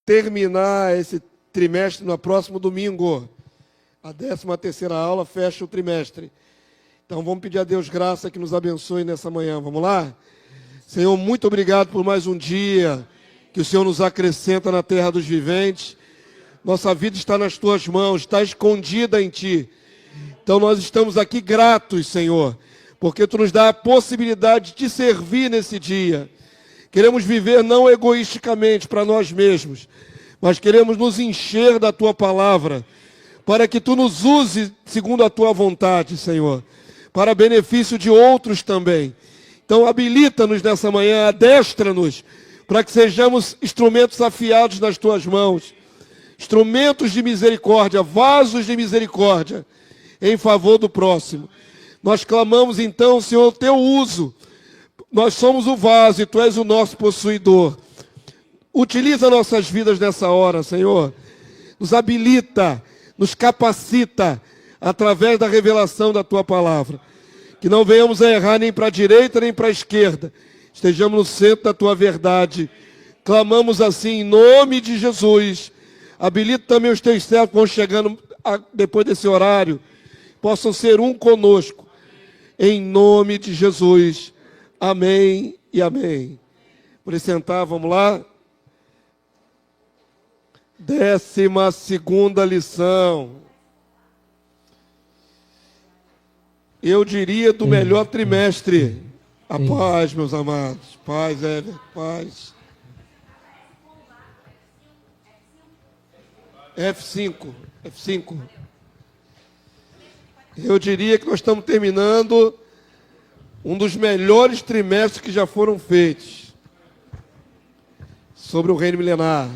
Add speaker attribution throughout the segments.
Speaker 1: terminar esse trimestre no próximo domingo. A 13ª aula fecha o trimestre. Então vamos pedir a Deus graça que nos abençoe nessa manhã. Vamos lá? Senhor, muito obrigado por mais um dia que o Senhor nos acrescenta na terra dos viventes. Nossa vida está nas tuas mãos, está escondida em ti. Então nós estamos aqui gratos, Senhor, porque tu nos dá a possibilidade de te servir nesse dia. Queremos viver não egoisticamente para nós mesmos, mas queremos nos encher da tua palavra, para que tu nos use segundo a tua vontade, Senhor, para benefício de outros também. Então habilita-nos nessa manhã, adestra-nos, para que sejamos instrumentos afiados nas tuas mãos, instrumentos de misericórdia, vasos de misericórdia, em favor do próximo. Nós clamamos então, Senhor, o teu uso. Nós somos o vaso e tu és o nosso possuidor. Utiliza nossas vidas nessa hora, Senhor. Nos habilita, nos capacita, através da revelação da tua palavra. Que não venhamos a errar nem para a direita nem para a esquerda. Estejamos no centro da tua verdade. Clamamos assim em nome de Jesus. Habilita também os teus servos que vão chegando depois desse horário. Possam ser um conosco. Em nome de Jesus. Amém e amém. Por sentar, vamos lá. 12ª lição. Eu diria do melhor trimestre. A paz, meus amados. Paz, Éver, paz. F5. Eu diria que nós estamos terminando um dos melhores trimestres que já foram feitos sobre o reino milenar.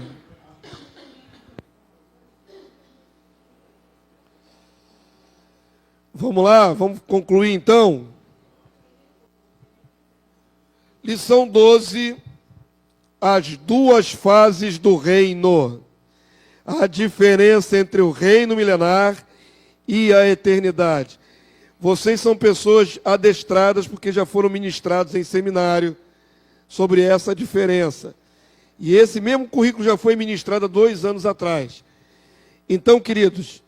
Speaker 1: Vamos lá, vamos concluir então. Lição 12, as duas fases do reino. A diferença entre o reino milenar e a eternidade. Vocês são pessoas adestradas porque já foram ministrados em seminário sobre essa diferença. E esse mesmo currículo já foi ministrado há 2 anos atrás. Então, queridos,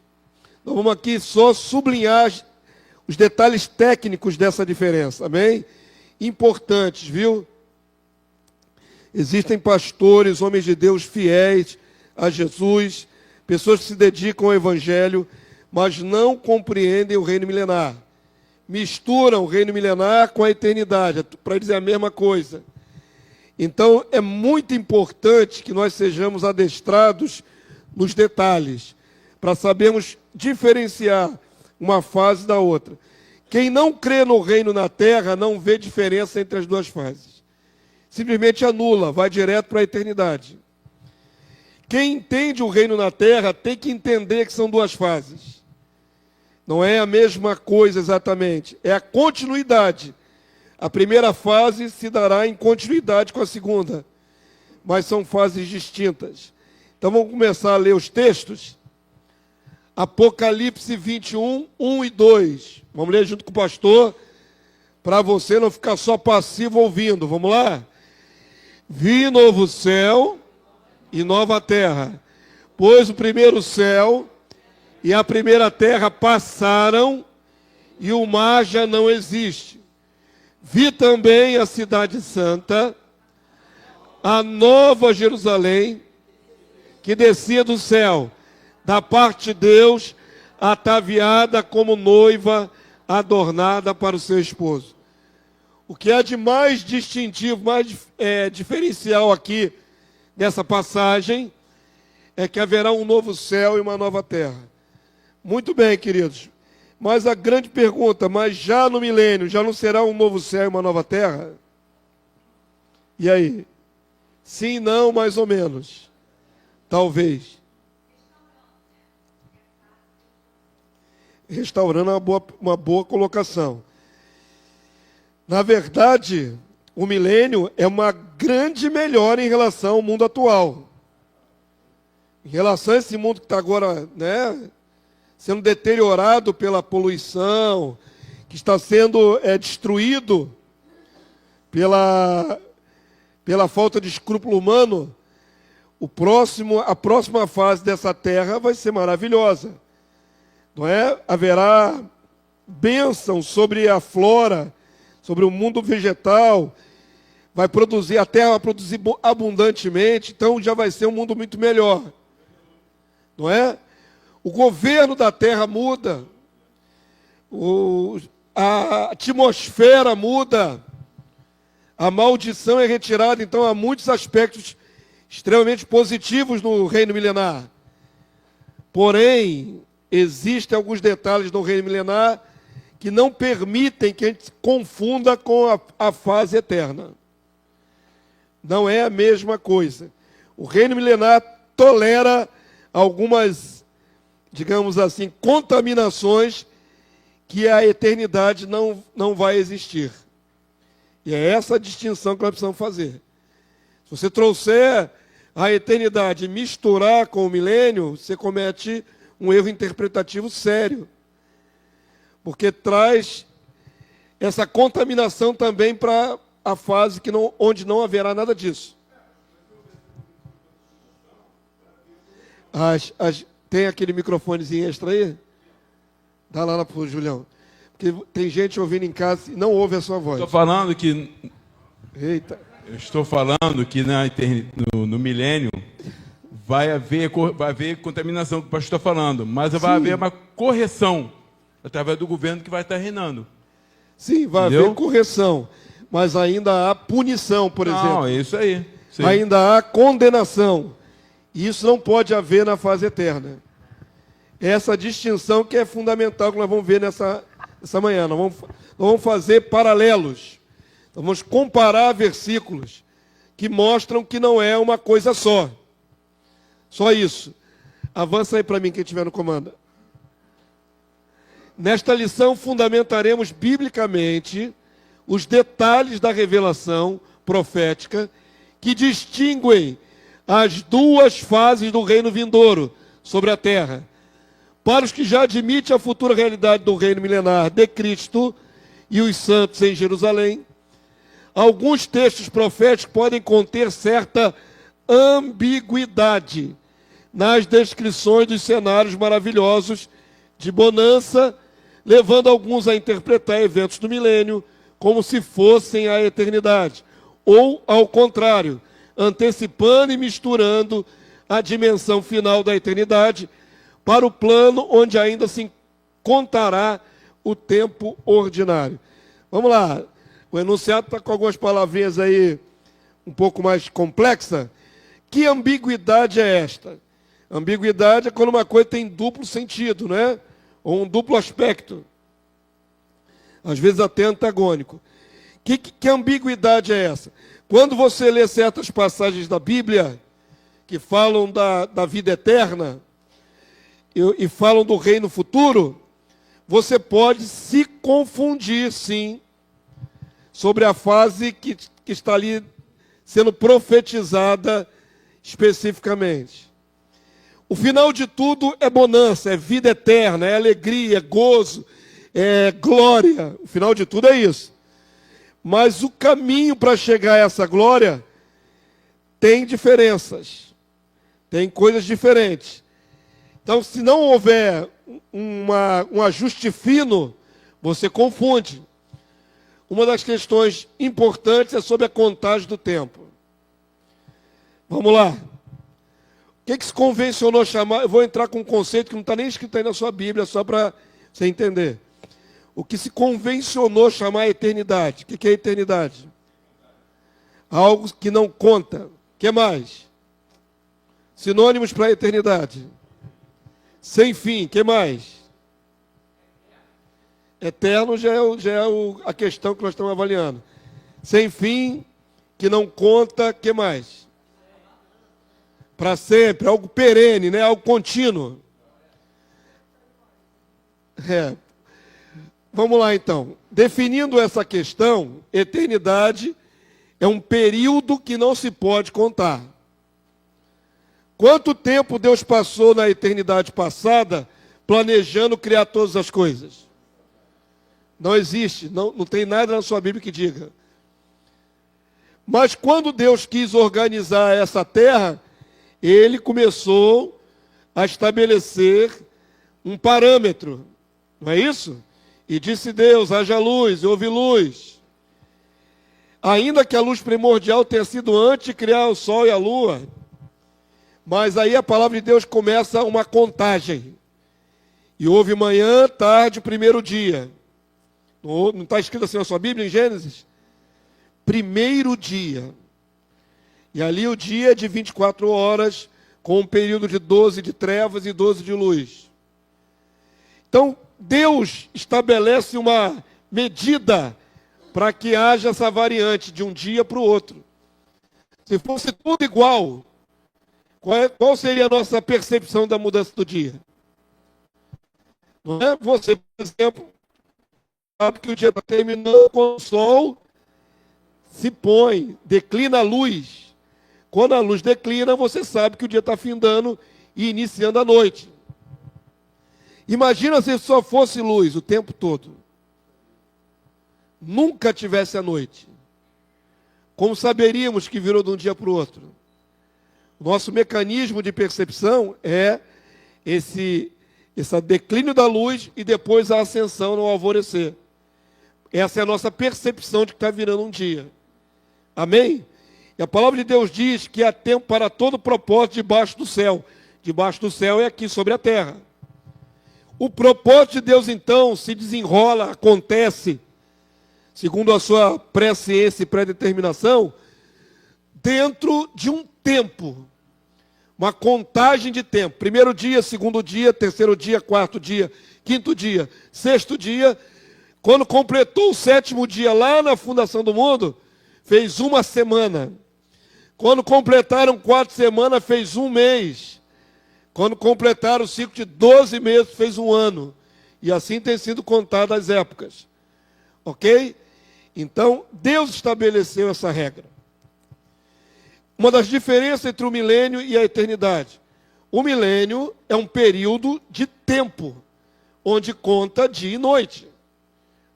Speaker 1: nós vamos aqui só sublinhar os detalhes técnicos dessa diferença, amém? Importantes, viu? Existem pastores, homens de Deus fiéis a Jesus, pessoas que se dedicam ao Evangelho, mas não compreendem o reino milenar. Misturam o reino milenar com a eternidade, para dizer a mesma coisa. Então, é muito importante que nós sejamos adestrados nos detalhes, para sabermos diferenciar uma fase da outra. Quem não crê no reino na terra não vê diferença entre as duas fases. Simplesmente anula, vai direto para a eternidade. Quem entende o reino na terra tem que entender que são duas fases. Não é a mesma coisa exatamente, é a continuidade. A primeira fase se dará em continuidade com a segunda, mas são fases distintas. Então vamos começar a ler os textos. Apocalipse 21, 1 e 2. Vamos ler junto com o pastor, para você não ficar só passivo ouvindo. Vamos lá? Vi novo céu e nova terra, pois o primeiro céu e a primeira terra passaram e o mar já não existe. Vi também a cidade santa, a nova Jerusalém, que descia do céu, da parte de Deus, ataviada como noiva, adornada para o seu esposo. O que há de mais distintivo, mais diferencial aqui nessa passagem, é que haverá um novo céu e uma nova terra. Muito bem, queridos. Mas a grande pergunta, mas já no milênio, já não será um novo céu e uma nova terra? E aí? Sim, não, mais ou menos. Talvez. Restaurando uma boa colocação. Na verdade, o milênio é uma grande melhora em relação ao mundo atual. Em relação a esse mundo que está agora, sendo deteriorado pela poluição, que está sendo destruído pela falta de escrúpulo humano, A próxima fase dessa terra vai ser maravilhosa. Não é? Haverá bênção sobre a flora, sobre o mundo vegetal. A terra vai produzir abundantemente, então já vai ser um mundo muito melhor. Não é? O governo da terra muda. A atmosfera muda. A maldição é retirada, então há muitos aspectos extremamente positivos no reino milenar. Porém, existem alguns detalhes no reino milenar que não permitem que a gente se confunda com a fase eterna. Não é a mesma coisa. O reino milenar tolera algumas, digamos assim, contaminações que a eternidade não vai existir. E é essa a distinção que nós precisamos fazer. Se você trouxer a eternidade e misturar com o milênio, você comete um erro interpretativo sério. Porque traz essa contaminação também para a fase onde não haverá nada disso. Tem aquele microfonezinho extra aí? Dá lá para o Julião. Porque tem gente ouvindo em casa e não ouve a sua voz.
Speaker 2: Estou falando que...
Speaker 1: Eita.
Speaker 2: Eu estou falando que no milênio vai haver contaminação, que o pastor está falando, mas vai haver uma correção através do governo que vai estar reinando.
Speaker 1: Sim, vai haver correção, mas ainda há punição, por exemplo.
Speaker 2: Não, é isso aí. Sim.
Speaker 1: Ainda há condenação. E isso não pode haver na fase eterna. Essa distinção que é fundamental que nós vamos ver nessa manhã. Nós vamos fazer paralelos. Nós vamos comparar versículos que mostram que não é uma coisa só. Só isso. Avança aí para mim, quem estiver no comando. Nesta lição, fundamentaremos biblicamente os detalhes da revelação profética que distinguem as duas fases do reino vindouro sobre a terra. Para os que já admitem a futura realidade do reino milenar de Cristo e os santos em Jerusalém, alguns textos proféticos podem conter certa ambiguidade nas descrições dos cenários maravilhosos de bonança, levando alguns a interpretar eventos do milênio como se fossem a eternidade, ou, ao contrário, antecipando e misturando a dimensão final da eternidade para o plano onde ainda se contará o tempo ordinário. Vamos lá. O enunciado está com algumas palavrinhas aí um pouco mais complexa. Que ambiguidade é esta? Ambiguidade é quando uma coisa tem duplo sentido, né? Ou um duplo aspecto. Às vezes até antagônico. Que ambiguidade é essa? Quando você lê certas passagens da Bíblia que falam da vida eterna e falam do reino futuro, você pode se confundir, sim, sobre a fase que está ali sendo profetizada especificamente. O final de tudo é bonança, é vida eterna, é alegria, é gozo, é glória. O final de tudo é isso. Mas o caminho para chegar a essa glória tem diferenças, tem coisas diferentes. Então, se não houver um ajuste fino, você confunde. Uma das questões importantes é sobre a contagem do tempo. Vamos lá. O que se convencionou chamar? Eu vou entrar com um conceito que não está nem escrito aí na sua Bíblia, só para você entender. O que se convencionou chamar eternidade. O que é eternidade? Algo que não conta. O que mais? Sinônimos para eternidade. Sem fim. O que mais? Eterno já é a questão que nós estamos avaliando. Sem fim, que não conta. O que mais? Para sempre. Algo perene, né? Algo contínuo. Vamos lá, então. Definindo essa questão, eternidade é um período que não se pode contar. Quanto tempo Deus passou na eternidade passada planejando criar todas as coisas? Não existe, não tem nada na sua Bíblia que diga. Mas quando Deus quis organizar essa terra, ele começou a estabelecer um parâmetro, não é isso? E disse Deus, haja luz, e houve luz. Ainda que a luz primordial tenha sido antes de criar o sol e a lua, mas aí a palavra de Deus começa uma contagem. E houve manhã, tarde, primeiro dia. Não está escrito assim na sua Bíblia, em Gênesis? Primeiro dia. E ali o dia é de 24 horas, com um período de 12 de trevas e 12 de luz. Então, Deus estabelece uma medida para que haja essa variante de um dia para o outro. Se fosse tudo igual, qual seria a nossa percepção da mudança do dia? Não é? Você, por exemplo, sabe que o dia está terminando quando o sol se põe, declina a luz. Quando a luz declina, você sabe que o dia está findando e iniciando a noite. Imagina se só fosse luz o tempo todo. Nunca tivesse a noite. Como saberíamos que virou de um dia para o outro? O nosso mecanismo de percepção é esse declínio da luz e depois a ascensão no alvorecer. Essa é a nossa percepção de que está virando um dia. Amém? E a palavra de Deus diz que há tempo para todo propósito debaixo do céu. Debaixo do céu é aqui sobre a terra. O propósito de Deus, então, se desenrola, acontece, segundo a sua presciência e predeterminação, dentro de um tempo. Uma contagem de tempo. Primeiro dia, segundo dia, terceiro dia, quarto dia, quinto dia, sexto dia. Quando completou o sétimo dia lá na fundação do mundo, fez uma semana. Quando completaram 4 semanas, fez um mês. Quando completaram o ciclo de 12 meses, fez um ano. E assim tem sido contadas as épocas. Ok? Então, Deus estabeleceu essa regra. Uma das diferenças entre o milênio e a eternidade. O milênio é um período de tempo, onde conta dia e noite.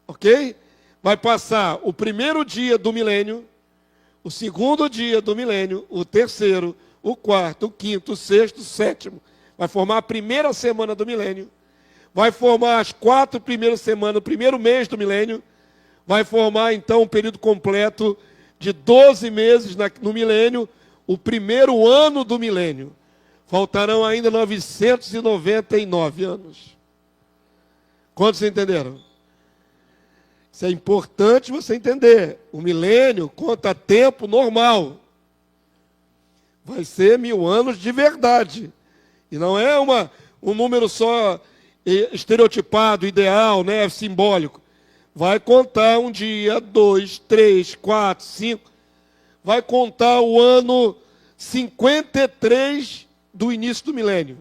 Speaker 1: Ok? Vai passar o primeiro dia do milênio, o segundo dia do milênio, o terceiro, o quarto, o quinto, o sexto, o sétimo. Vai formar a primeira semana do milênio. Vai formar as 4 primeiras semanas, o primeiro mês do milênio. Vai formar, então, um período completo de 12 meses no milênio, o primeiro ano do milênio. Faltarão ainda 999 anos. Quantos entenderam? Isso é importante você entender. O milênio conta tempo normal. Vai ser 1000 anos de verdade. E não é um número só estereotipado, ideal, né, simbólico. Vai contar um dia, 2, 3, 4, 5. Vai contar o ano 53 do início do milênio.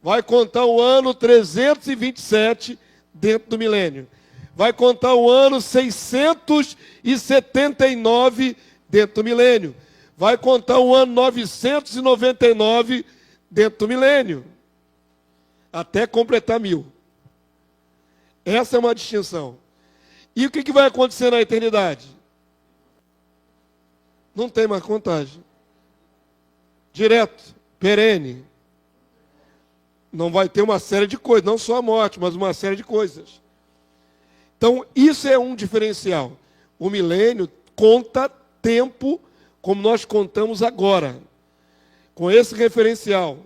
Speaker 1: Vai contar o ano 327 dentro do milênio. Vai contar o ano 679 dentro do milênio. Vai contar o ano 999 dentro do milênio. Até completar 1000. Essa é uma distinção. E o que vai acontecer na eternidade? Não tem mais contagem. Direto, perene. Não vai ter uma série de coisas, não só a morte, mas uma série de coisas. Então, isso é um diferencial. O milênio conta tempo como nós contamos agora. Com esse referencial.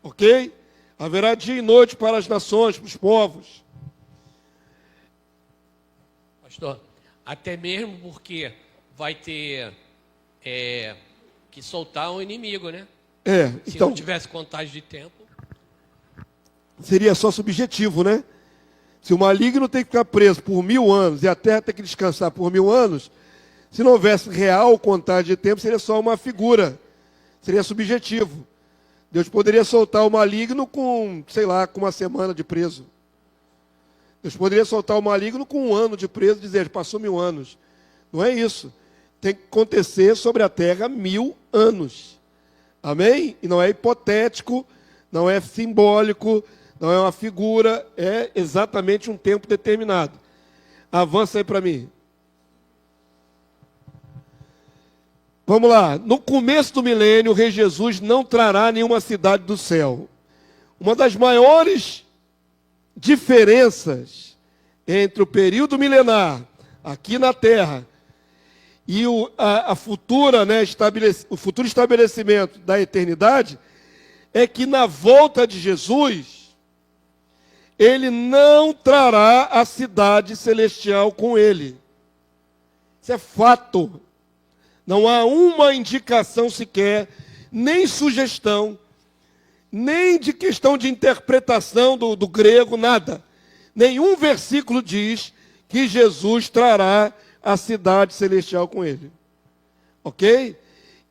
Speaker 1: Ok? Haverá dia e noite para as nações, para os povos.
Speaker 3: Pastor, até mesmo porque vai ter que soltar um inimigo, né? Se
Speaker 1: então,
Speaker 3: não tivesse contagem de tempo.
Speaker 1: Seria só subjetivo, né? Se o maligno tem que ficar preso por 1000 anos e a terra tem que descansar por 1000 anos, se não houvesse real contagem de tempo, seria só uma figura. Seria subjetivo. Deus poderia soltar o maligno com, sei lá, com uma semana de preso. Deus poderia soltar o maligno com 1 ano de preso e dizer, passou 1000 anos. Não é isso. Tem que acontecer sobre a terra 1000 anos. Amém? E não é hipotético, não é simbólico, não é uma figura, é exatamente um tempo determinado. Avança aí para mim. Vamos lá. No começo do milênio, o Rei Jesus não trará nenhuma cidade do céu. Uma das maiores diferenças entre o período milenar, aqui na Terra, e a futura, né, o futuro estabelecimento da eternidade, é que na volta de Jesus, ele não trará a cidade celestial com ele. Isso é fato. Não há uma indicação sequer, nem sugestão, nem de questão de interpretação do grego, nada. Nenhum versículo diz que Jesus trará a cidade celestial com ele. Ok?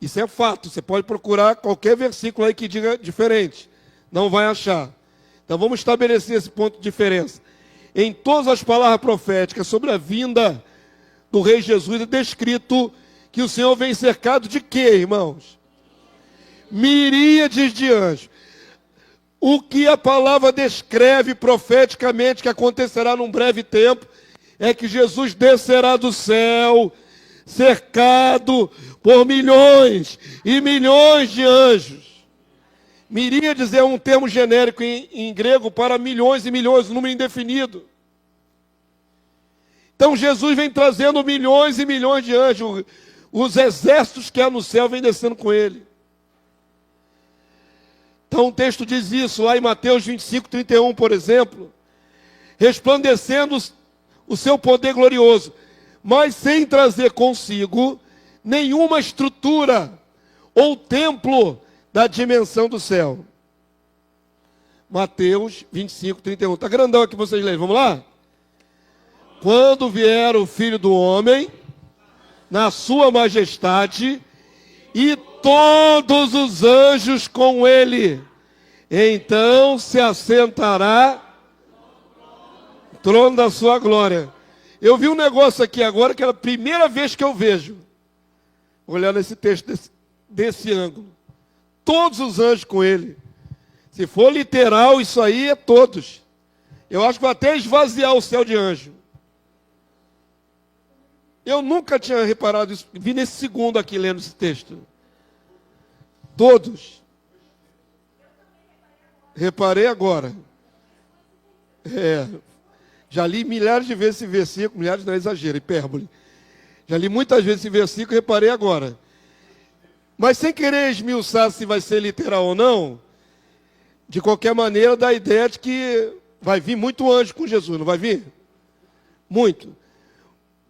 Speaker 1: Isso é fato. Você pode procurar qualquer versículo aí que diga diferente. Não vai achar. Então vamos estabelecer esse ponto de diferença. Em todas as palavras proféticas sobre a vinda do Rei Jesus é descrito que o Senhor vem cercado de quê, irmãos? Miríades de anjos. O que a palavra descreve profeticamente que acontecerá num breve tempo é que Jesus descerá do céu, cercado por milhões e milhões de anjos. Miríades é um termo genérico em grego para milhões e milhões, um número indefinido. Então Jesus vem trazendo milhões e milhões de anjos. Os exércitos que há no céu vêm descendo com ele. Então o texto diz isso lá em Mateus 25, 31, por exemplo. Resplandecendo o seu poder glorioso, mas sem trazer consigo nenhuma estrutura ou templo da dimensão do céu. Mateus 25, 31. Está grandão aqui vocês leem. Vamos lá? Quando vier o Filho do Homem, na sua majestade, e todos os anjos com ele, então se assentará no trono da sua glória. Eu vi um negócio aqui agora que é a primeira vez que eu vejo, olhando esse texto desse ângulo. Todos os anjos com ele. Se for literal, isso aí é todos. Eu acho que vai até esvaziar o céu de anjo. Eu nunca tinha reparado isso. Vi nesse segundo aqui lendo esse texto. Todos. Reparei agora. Já li milhares de vezes esse versículo. Milhares não é exagero, hipérbole. Já li muitas vezes esse versículo e reparei agora. Mas sem querer esmiuçar se vai ser literal ou não, de qualquer maneira dá a ideia de que vai vir muito anjo com Jesus, não vai vir? Muito.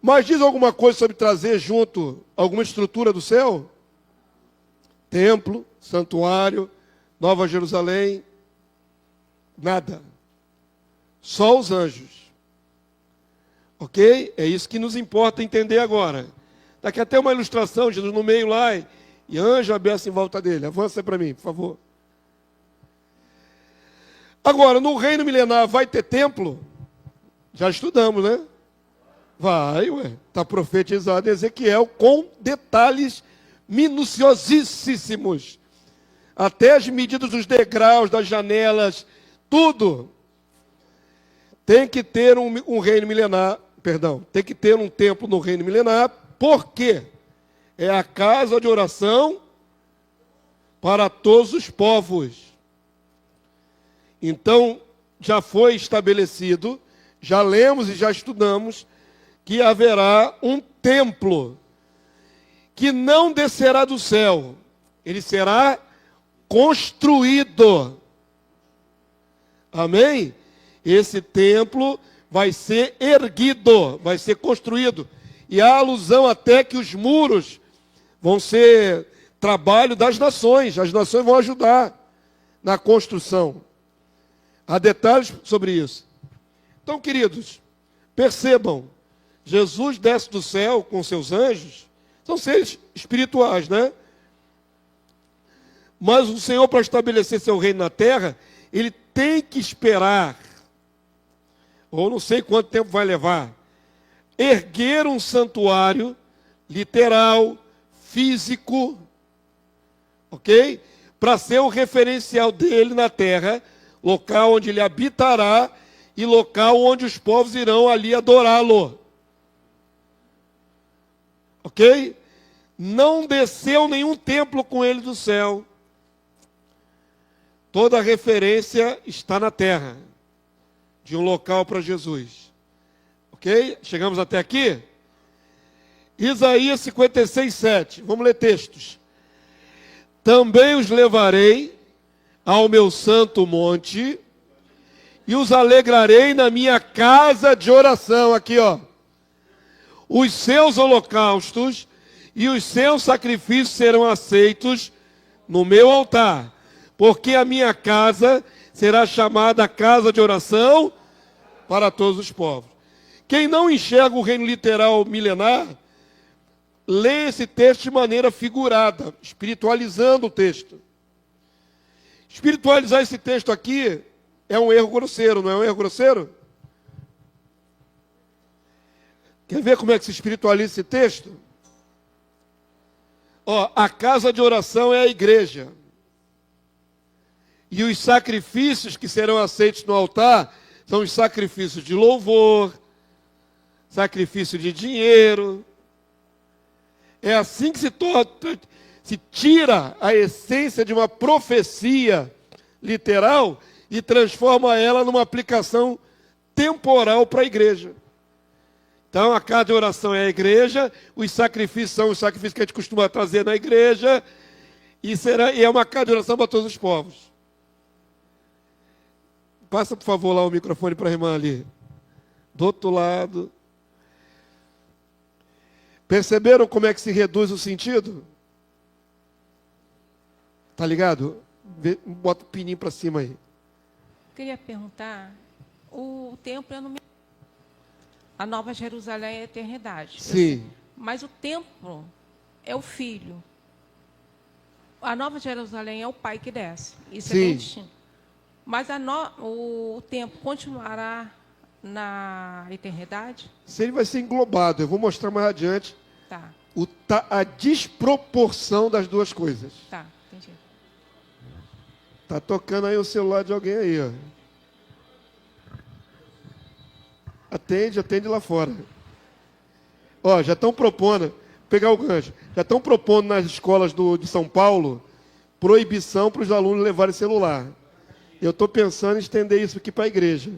Speaker 1: Mas diz alguma coisa sobre trazer junto alguma estrutura do céu? Templo, santuário, Nova Jerusalém, nada. Só os anjos. Ok? É isso que nos importa entender agora. Daqui até uma ilustração, Jesus no meio lá, e anjo aberto em volta dele. Avança para mim, por favor. Agora, no reino milenar vai ter templo? Já estudamos, né? Vai, ué. Está profetizado em Ezequiel com detalhes minuciosíssimos. Até as medidas dos degraus, das janelas, tudo. Tem que ter um reino milenar, tem que ter um templo no reino milenar. Por quê? É a casa de oração para todos os povos. Então, já foi estabelecido, já lemos e já estudamos, que haverá um templo que não descerá do céu. Ele será construído. Amém? Esse templo vai ser erguido, vai ser construído. E há alusão até que os muros vão ser trabalho das nações. As nações vão ajudar na construção. Há detalhes sobre isso. Então, queridos, percebam, Jesus desce do céu com seus anjos, são seres espirituais, né? Mas o Senhor, para estabelecer seu reino na terra, ele tem que esperar, ou não sei quanto tempo vai levar, erguer um santuário literal, físico, ok? Para ser o referencial dele na terra, local onde ele habitará e local onde os povos irão ali adorá-lo. Ok? não desceu nenhum templo com ele do céu. Toda a referência está na terra, de um local para Jesus. Ok? Chegamos até aqui? Isaías 56, 7. Vamos ler textos. Também os levarei ao meu santo monte e os alegrarei na minha casa de oração. Aqui, ó. Os seus holocaustos e os seus sacrifícios serão aceitos no meu altar, porque a minha casa será chamada casa de oração para todos os povos. Quem não enxerga o reino literal milenar, lê esse texto de maneira figurada, espiritualizando o texto. Espiritualizar esse texto aqui é um erro grosseiro, não é um erro grosseiro? Quer ver como é que se espiritualiza esse texto? Ó, a casa de oração é a igreja. E os sacrifícios que serão aceitos no altar são os sacrifícios de louvor, sacrifício de dinheiro. É assim que se tira a essência de uma profecia literal e transforma ela numa aplicação temporal para a igreja. Então, a casa de oração é a igreja, os sacrifícios são os sacrifícios que a gente costuma trazer na igreja, e é uma casa de oração para todos os povos. Passa, por favor, lá o microfone para a irmã ali. Do outro lado. Perceberam como é que se reduz o sentido? Tá ligado? Bota o pininho para cima aí.
Speaker 4: Queria perguntar, o templo é no... A Nova Jerusalém é a eternidade.
Speaker 1: Sim.
Speaker 4: Mas o templo é o filho. A Nova Jerusalém é o pai que desce. Isso é bem distinto. Mas o templo continuará na eternidade?
Speaker 1: Se ele vai ser englobado, eu vou mostrar mais adiante.
Speaker 4: Tá.
Speaker 1: A desproporção das duas coisas.
Speaker 4: Tá, entendi.
Speaker 1: Tá tocando aí o celular de alguém aí, ó. Atende lá fora. Ó, já estão propondo, pegar o gancho, já estão propondo nas escolas de São Paulo proibição para os alunos levarem celular. Eu estou pensando em estender isso aqui para a igreja.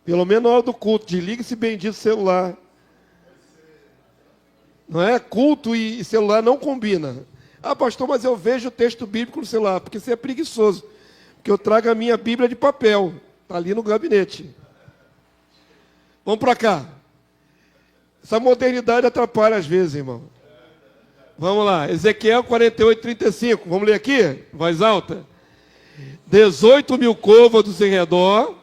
Speaker 1: Pelo menos na hora do culto, desligue esse bendito celular. Não é? Culto e celular não combina. Ah, pastor, mas eu vejo o texto bíblico no celular, porque você é preguiçoso. Porque eu trago a minha Bíblia de papel. Está ali no gabinete. Vamos para cá. Essa modernidade atrapalha às vezes, irmão. Vamos lá. Ezequiel 48, 35. Vamos ler aqui? Voz alta. 18 mil côvados em redor.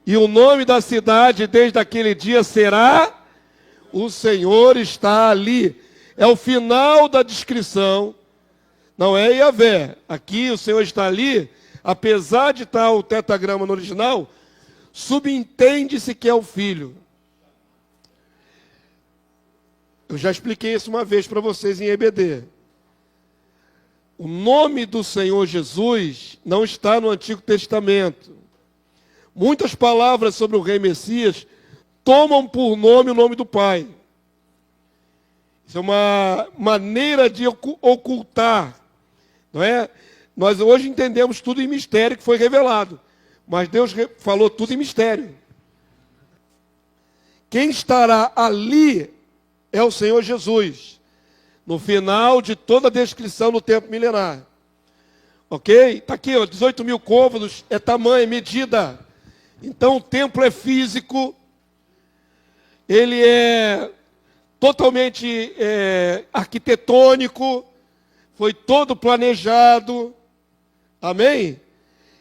Speaker 1: E o nome da cidade desde aquele dia será: o Senhor está ali. É o final da descrição. Não é Yahvé. Aqui o Senhor está ali. Apesar de estar o tetragrama no original, subentende-se que é o Filho. Eu já expliquei isso uma vez para vocês em EBD. O nome do Senhor Jesus não está no Antigo Testamento. Muitas palavras sobre o Rei Messias tomam por nome o nome do Pai. Isso é uma maneira de ocultar, não é? Nós hoje entendemos tudo em mistério que foi revelado. Mas Deus falou tudo em mistério. Quem estará ali é o Senhor Jesus. No final de toda a descrição no tempo milenar. Ok? Está aqui, ó, 18 mil côvados, é tamanho, é medida. Então o templo é físico. Ele é totalmente arquitetônico. Foi todo planejado. Amém?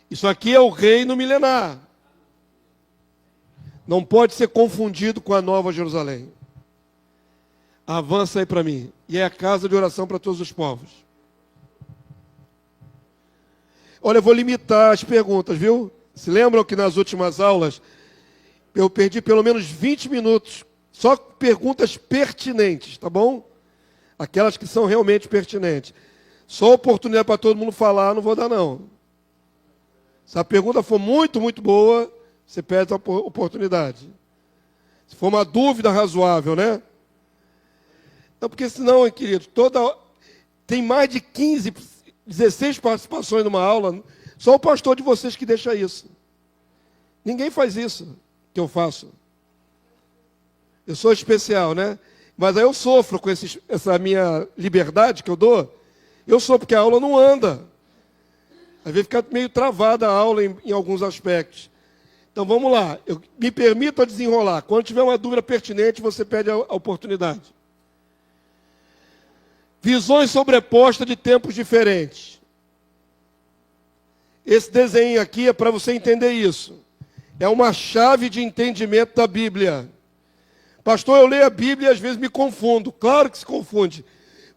Speaker 1: Isso aqui é o reino milenar. Não pode ser confundido com a Nova Jerusalém. Avança aí para mim. E é a casa de oração para todos os povos. Olha, eu vou limitar as perguntas, viu? Se lembram que nas últimas aulas eu perdi pelo menos 20 minutos só perguntas pertinentes, tá bom? Aquelas que são realmente pertinentes. Só oportunidade para todo mundo falar, não vou dar não. Se a pergunta for muito, muito boa, você perde a oportunidade. Se for uma dúvida razoável, né? Não, porque senão, querido, tem mais de 15, 16 participações numa aula, só o pastor de vocês que deixa isso. Ninguém faz isso que eu faço. Eu sou especial, né? Mas aí eu sofro com essa minha liberdade que eu dou. Eu sou, porque a aula não anda. Às vezes fica meio travada a aula em alguns aspectos. Então vamos lá, me permita desenrolar. Quando tiver uma dúvida pertinente, você pede a oportunidade. Visões sobrepostas de tempos diferentes. Esse desenho aqui é para você entender isso. É uma chave de entendimento da Bíblia. Pastor, eu leio a Bíblia e às vezes me confundo. Claro que se confunde,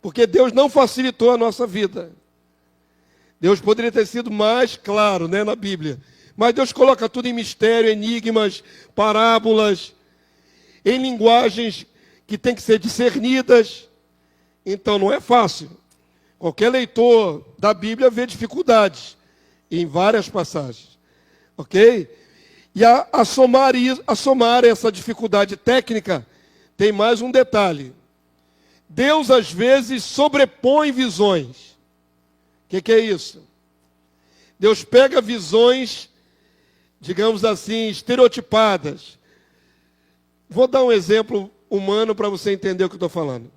Speaker 1: porque Deus não facilitou a nossa vida. Deus poderia ter sido mais claro, né, na Bíblia. Mas Deus coloca tudo em mistério, enigmas, parábolas, em linguagens que têm que ser discernidas. Então não é fácil. Qualquer leitor da Bíblia vê dificuldades em várias passagens. Ok? E a somar essa dificuldade técnica, tem mais um detalhe. Deus às vezes sobrepõe visões. O que é isso? Deus pega visões, digamos assim, estereotipadas. Vou dar um exemplo humano para você entender o que eu estou falando.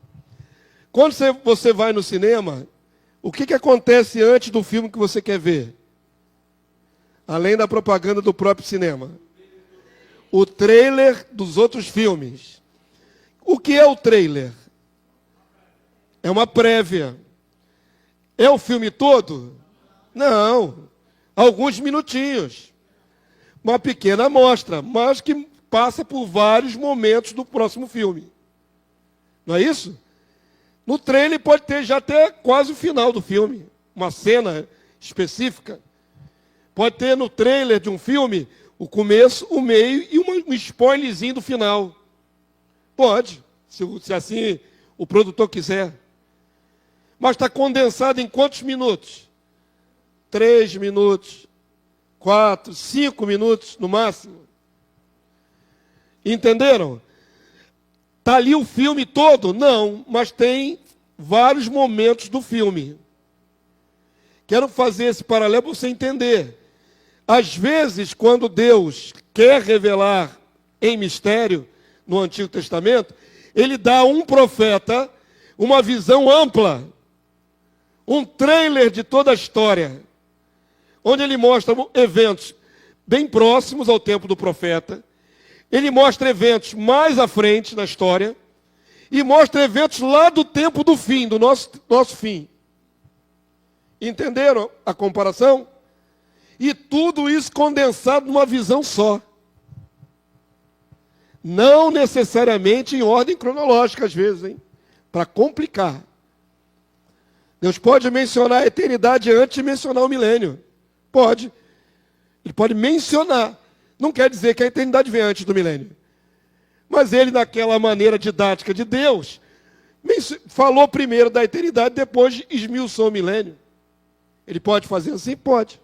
Speaker 1: Quando você vai no cinema, o que acontece antes do filme que você quer ver? Além da propaganda do próprio cinema. O trailer dos outros filmes. O que é o trailer? É uma prévia. É o filme todo? Não. Alguns minutinhos. Uma pequena amostra, mas que passa por vários momentos do próximo filme. Não é isso? No trailer pode ter já até quase o final do filme. Uma cena específica. Pode ter no trailer de um filme o começo, o meio e um spoilerzinho do final. Pode, se assim o produtor quiser. Mas está condensado em quantos minutos? 3 minutos, 4, 5 minutos no máximo. Entenderam? Está ali o filme todo? Não, mas tem vários momentos do filme. Quero fazer esse paralelo para você entender. Às vezes, quando Deus quer revelar em mistério, no Antigo Testamento, Ele dá a um profeta uma visão ampla, um trailer de toda a história, onde ele mostra eventos bem próximos ao tempo do profeta, ele mostra eventos mais à frente na história, e mostra eventos lá do tempo do fim, do nosso fim. Entenderam a comparação? E tudo isso condensado numa visão só. Não necessariamente em ordem cronológica, às vezes, hein? Para complicar. Deus pode mencionar a eternidade antes de mencionar o milênio. Pode. Ele pode mencionar. Não quer dizer que a eternidade vem antes do milênio. Mas ele, naquela maneira didática de Deus, falou primeiro da eternidade, depois esmiuçou o milênio. Ele pode fazer assim? Pode.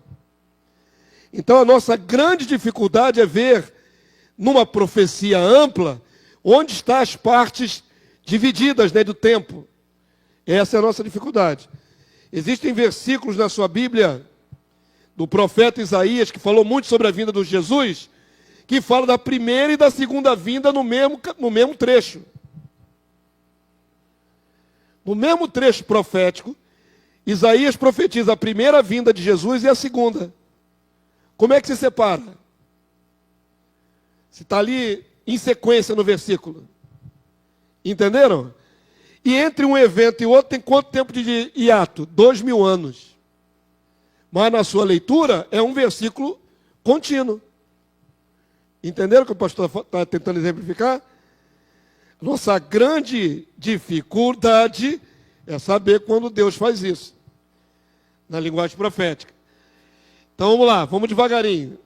Speaker 1: Então a nossa grande dificuldade é ver, numa profecia ampla, onde estão as partes divididas, né, do tempo. Essa é a nossa dificuldade. Existem versículos na sua Bíblia, do profeta Isaías, que falou muito sobre a vinda de Jesus, que fala da primeira e da segunda vinda no mesmo trecho. No mesmo trecho profético, Isaías profetiza a primeira vinda de Jesus e a segunda. Como é que se separa? Se está ali em sequência no versículo. Entenderam? E entre um evento e outro tem quanto tempo de hiato? 2000 anos. Mas na sua leitura é um versículo contínuo. Entenderam o que o pastor está tentando exemplificar? Nossa grande dificuldade é saber quando Deus faz isso. Na linguagem profética. Então vamos lá, vamos devagarinho.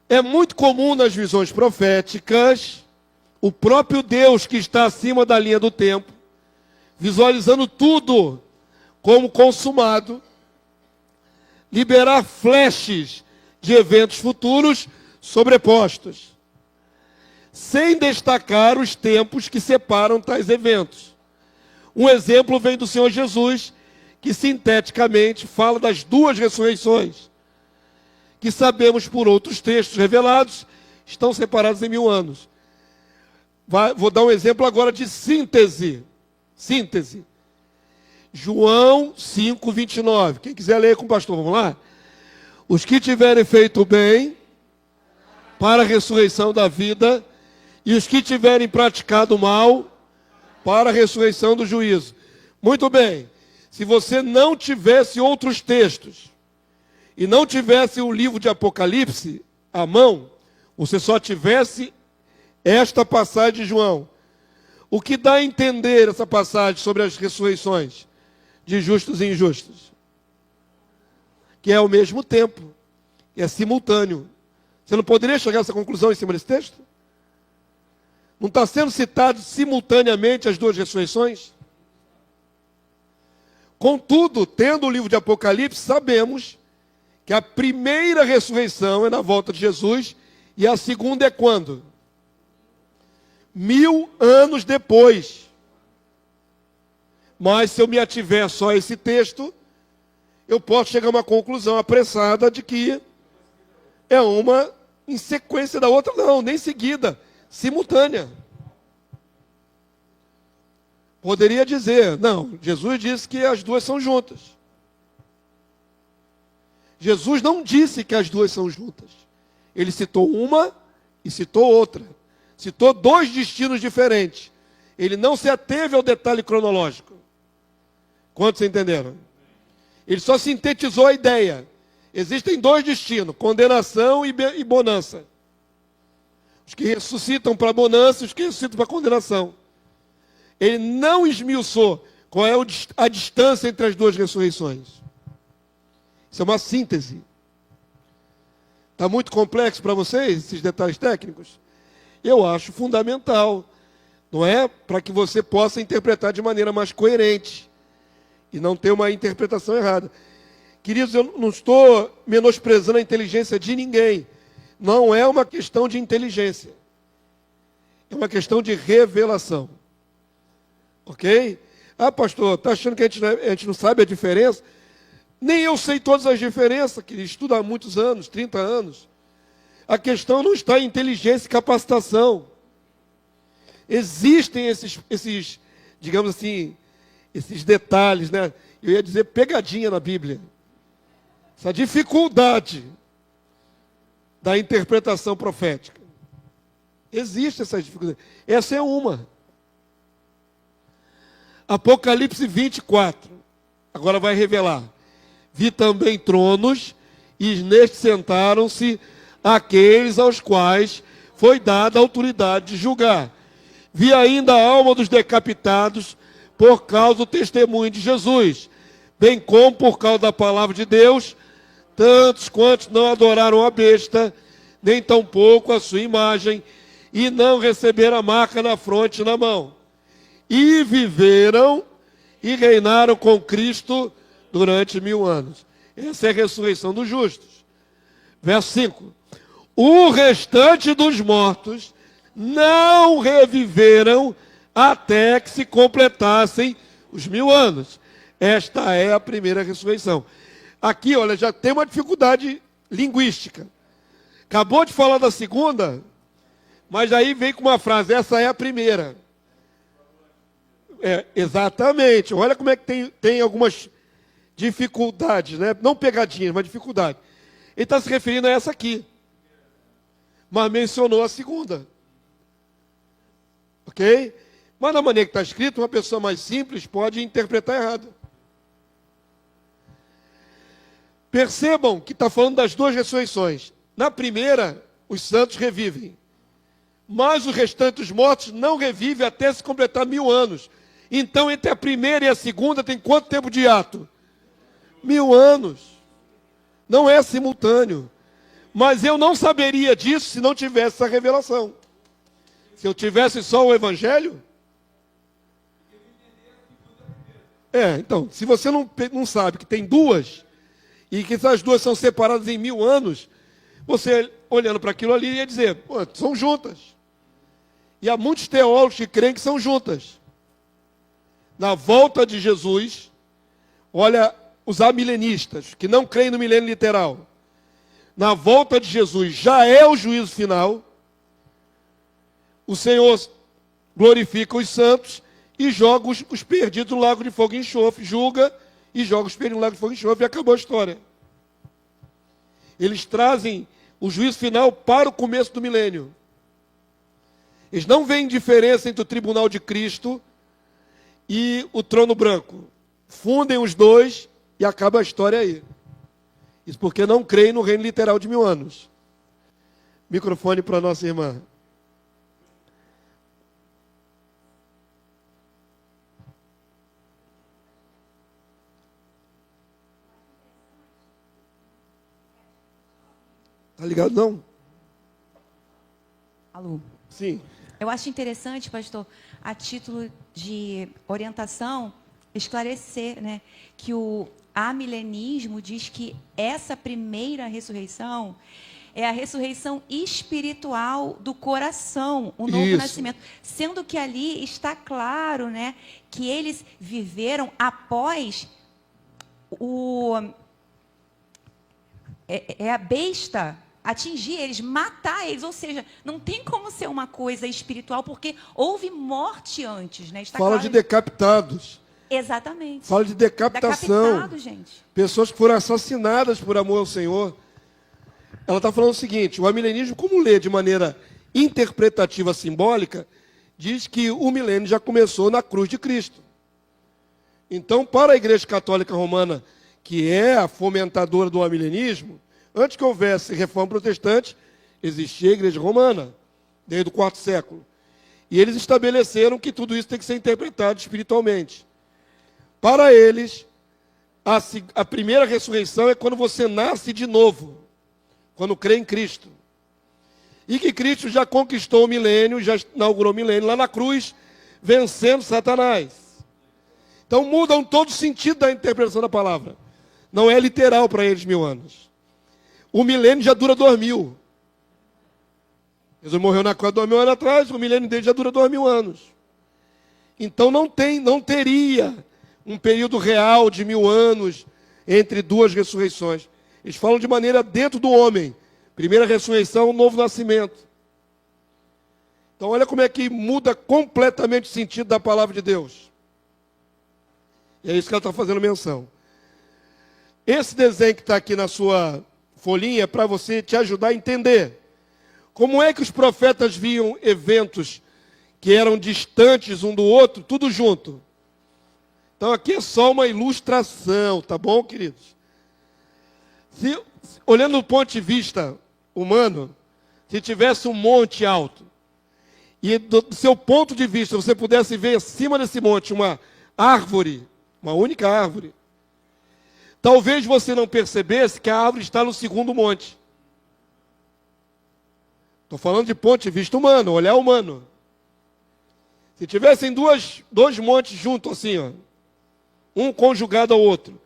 Speaker 1: É muito comum nas visões proféticas, o próprio Deus que está acima da linha do tempo, visualizando tudo como consumado, liberar flashes de eventos futuros sobrepostos. sem destacar os tempos que separam tais eventos. Um exemplo vem do Senhor Jesus, que sinteticamente fala das duas ressurreições, que sabemos por outros textos revelados, estão separados em 1000 anos. Vou dar um exemplo agora de síntese. Síntese. João 5:29. Quem quiser ler com o pastor, vamos lá? Os que tiverem feito o bem para a ressurreição da vida, e os que tiverem praticado o mal para a ressurreição do juízo. Muito bem. Se você não tivesse outros textos e não tivesse o livro de Apocalipse à mão, você só tivesse esta passagem de João. O que dá a entender essa passagem sobre as ressurreições de justos e injustos? Que é ao mesmo tempo, é simultâneo. Você não poderia chegar a essa conclusão em cima desse texto? Não está sendo citado simultaneamente as duas ressurreições? Contudo, tendo o livro de Apocalipse, sabemos que a primeira ressurreição é na volta de Jesus e a segunda é quando? 1000 anos depois. Mas se eu me ativer só a esse texto, eu posso chegar a uma conclusão apressada de que é uma em sequência da outra. Não, nem seguida, simultânea. Poderia dizer, não, Jesus disse que as duas são juntas. Jesus não disse que as duas são juntas. Ele citou uma e citou outra. Citou dois destinos diferentes. Ele não se ateve ao detalhe cronológico. Quantos entenderam? Ele só sintetizou a ideia. Existem dois destinos, condenação e bonança. Os que ressuscitam para a bonança e os que ressuscitam para a condenação. Ele não esmiuçou qual é a distância entre as duas ressurreições. Isso é uma síntese. Está muito complexo para vocês, esses detalhes técnicos? Eu acho fundamental, não é? Para que você possa interpretar de maneira mais coerente e não ter uma interpretação errada. Queridos, eu não estou menosprezando a inteligência de ninguém. Não é uma questão de inteligência. É uma questão de revelação. Ok? Ah, pastor, está achando que a gente não sabe a diferença? Nem eu sei todas as diferenças, que estudo há muitos anos, 30 anos. A questão não está em inteligência e capacitação. Existem esses, digamos assim, esses detalhes, né? Eu ia dizer pegadinha na Bíblia. Essa dificuldade da interpretação profética. Existe essa dificuldade. Essa é uma. Apocalipse 24. Agora vai revelar. Vi também tronos, e nestes sentaram-se aqueles aos quais foi dada a autoridade de julgar. Vi ainda a alma dos decapitados por causa do testemunho de Jesus, bem como por causa da palavra de Deus, tantos quantos não adoraram a besta, nem tampouco a sua imagem, e não receberam a marca na fronte e na mão. E viveram e reinaram com Cristo durante 1000 anos. Essa é a ressurreição dos justos. Verso 5. O restante dos mortos não reviveram até que se completassem os 1000 anos. Esta é a primeira ressurreição. Aqui, olha, já tem uma dificuldade linguística. Acabou de falar da segunda, mas aí vem com uma frase, essa é a primeira. Exatamente. Olha como é que tem algumas dificuldades, né? Não pegadinhas, mas dificuldade. Ele está se referindo a essa aqui. Mas mencionou a segunda. Ok? Mas da maneira que está escrito, uma pessoa mais simples pode interpretar errado. Percebam que está falando das duas ressurreições. Na primeira, os santos revivem. Mas os restantes mortos não revivem até se completar 1000 anos. Então, entre a primeira e a segunda, tem quanto tempo de ato? 1000 anos. Não é simultâneo. Mas eu não saberia disso se não tivesse essa revelação. Se eu tivesse só o Evangelho... então, se você não sabe que tem duas, e que essas duas são separadas em 1000 anos, você, olhando para aquilo ali, ia dizer, pô, são juntas. E há muitos teólogos que creem que são juntas. Na volta de Jesus, olha, os amilenistas, que não creem no milênio literal. Na volta de Jesus já é o juízo final. O Senhor glorifica os santos e joga os perdidos no lago de fogo e enxofre. Julga e joga os perdidos no lago de fogo e enxofre e acabou a história. Eles trazem o juízo final para o começo do milênio. Eles não veem diferença entre o tribunal de Cristo e o trono branco. Fundem os dois e acaba a história aí. Isso porque não creem no reino literal de 1000 anos. Microfone para a nossa irmã. Tá ligado, não?
Speaker 5: Alô?
Speaker 1: Sim.
Speaker 5: Eu acho interessante, pastor, a título de orientação, esclarecer, né, que o amilenismo diz que essa primeira ressurreição é a ressurreição espiritual do coração, o novo nascimento. Sendo que ali está claro, né, que eles viveram após a besta atingir eles, matar eles, ou seja, não tem como ser uma coisa espiritual, porque houve morte antes, né? Está
Speaker 1: Fala
Speaker 5: claro
Speaker 1: de decapitados.
Speaker 5: Exatamente.
Speaker 1: Fala de decapitação.
Speaker 5: Decapitado, gente.
Speaker 1: Pessoas que foram assassinadas por amor ao Senhor. Ela está falando o seguinte, o amilenismo, como lê de maneira interpretativa simbólica, diz que o milênio já começou na cruz de Cristo. Então, para a Igreja Católica Romana, que é a fomentadora do amilenismo, antes que houvesse reforma protestante, existia a Igreja Romana, desde o IV século. E eles estabeleceram que tudo isso tem que ser interpretado espiritualmente. Para eles, a primeira ressurreição é quando você nasce de novo, quando crê em Cristo. E que Cristo já conquistou o milênio, já inaugurou o milênio lá na cruz, vencendo Satanás. Então mudam todo o sentido da interpretação da palavra. Não é literal para eles 1000 anos. O milênio já dura 2000. Jesus morreu na cruz 2000 anos atrás, o milênio dele já dura 2000 anos. Então não teria um período real de 1000 anos entre duas ressurreições. Eles falam de maneira dentro do homem. Primeira ressurreição, novo nascimento. Então olha como é que muda completamente o sentido da palavra de Deus. E é isso que ela está fazendo menção. Esse desenho que está aqui na sua folhinha é para você te ajudar a entender como é que os profetas viam eventos que eram distantes um do outro, tudo junto. Então aqui é só uma ilustração, tá bom, queridos? Olhando do ponto de vista humano, se tivesse um monte alto, e do seu ponto de vista você pudesse ver acima desse monte uma árvore, uma única árvore, talvez você não percebesse que a árvore está no segundo monte. Estou falando de ponto de vista humano, olhar humano. Se tivessem dois montes juntos assim, ó, um conjugado ao outro,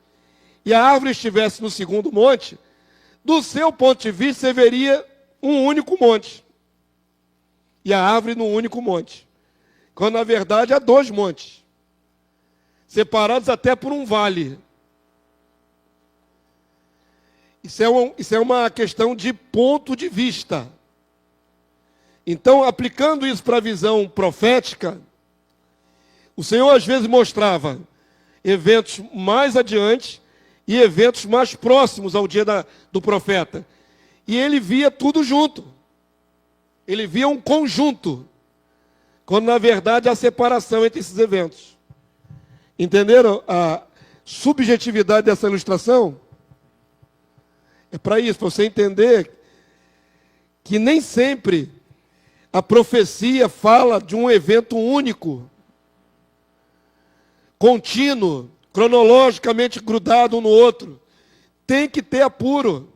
Speaker 1: e a árvore estivesse no segundo monte, do seu ponto de vista você veria um único monte. E a árvore no único monte. Quando na verdade há 2 montes, separados até por um vale. Isso é uma questão de ponto de vista. Então, aplicando isso para a visão profética, o Senhor às vezes mostrava eventos mais adiante e eventos mais próximos ao dia do profeta. E ele via tudo junto. Ele via um conjunto, quando na verdade há separação entre esses eventos. Entenderam a subjetividade dessa ilustração? É para isso, para você entender que nem sempre a profecia fala de um evento único, contínuo, cronologicamente grudado um no outro. Tem que ter apuro,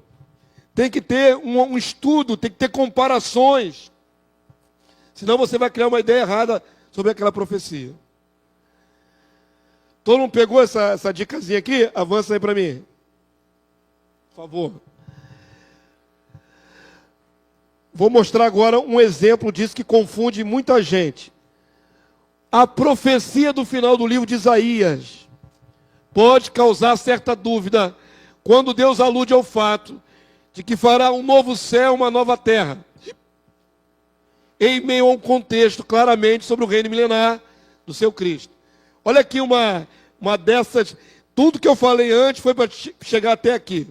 Speaker 1: tem que ter um estudo, tem que ter comparações. Senão você vai criar uma ideia errada sobre aquela profecia. Todo mundo pegou essa dicasinha aqui? Avança aí para mim. Por favor. Vou mostrar agora um exemplo disso que confunde muita gente. A profecia do final do livro de Isaías pode causar certa dúvida quando Deus alude ao fato de que fará um novo céu, uma nova terra, em meio a um contexto claramente sobre o reino milenar do seu Cristo. Olha aqui uma dessas, tudo que eu falei antes foi para chegar até aqui.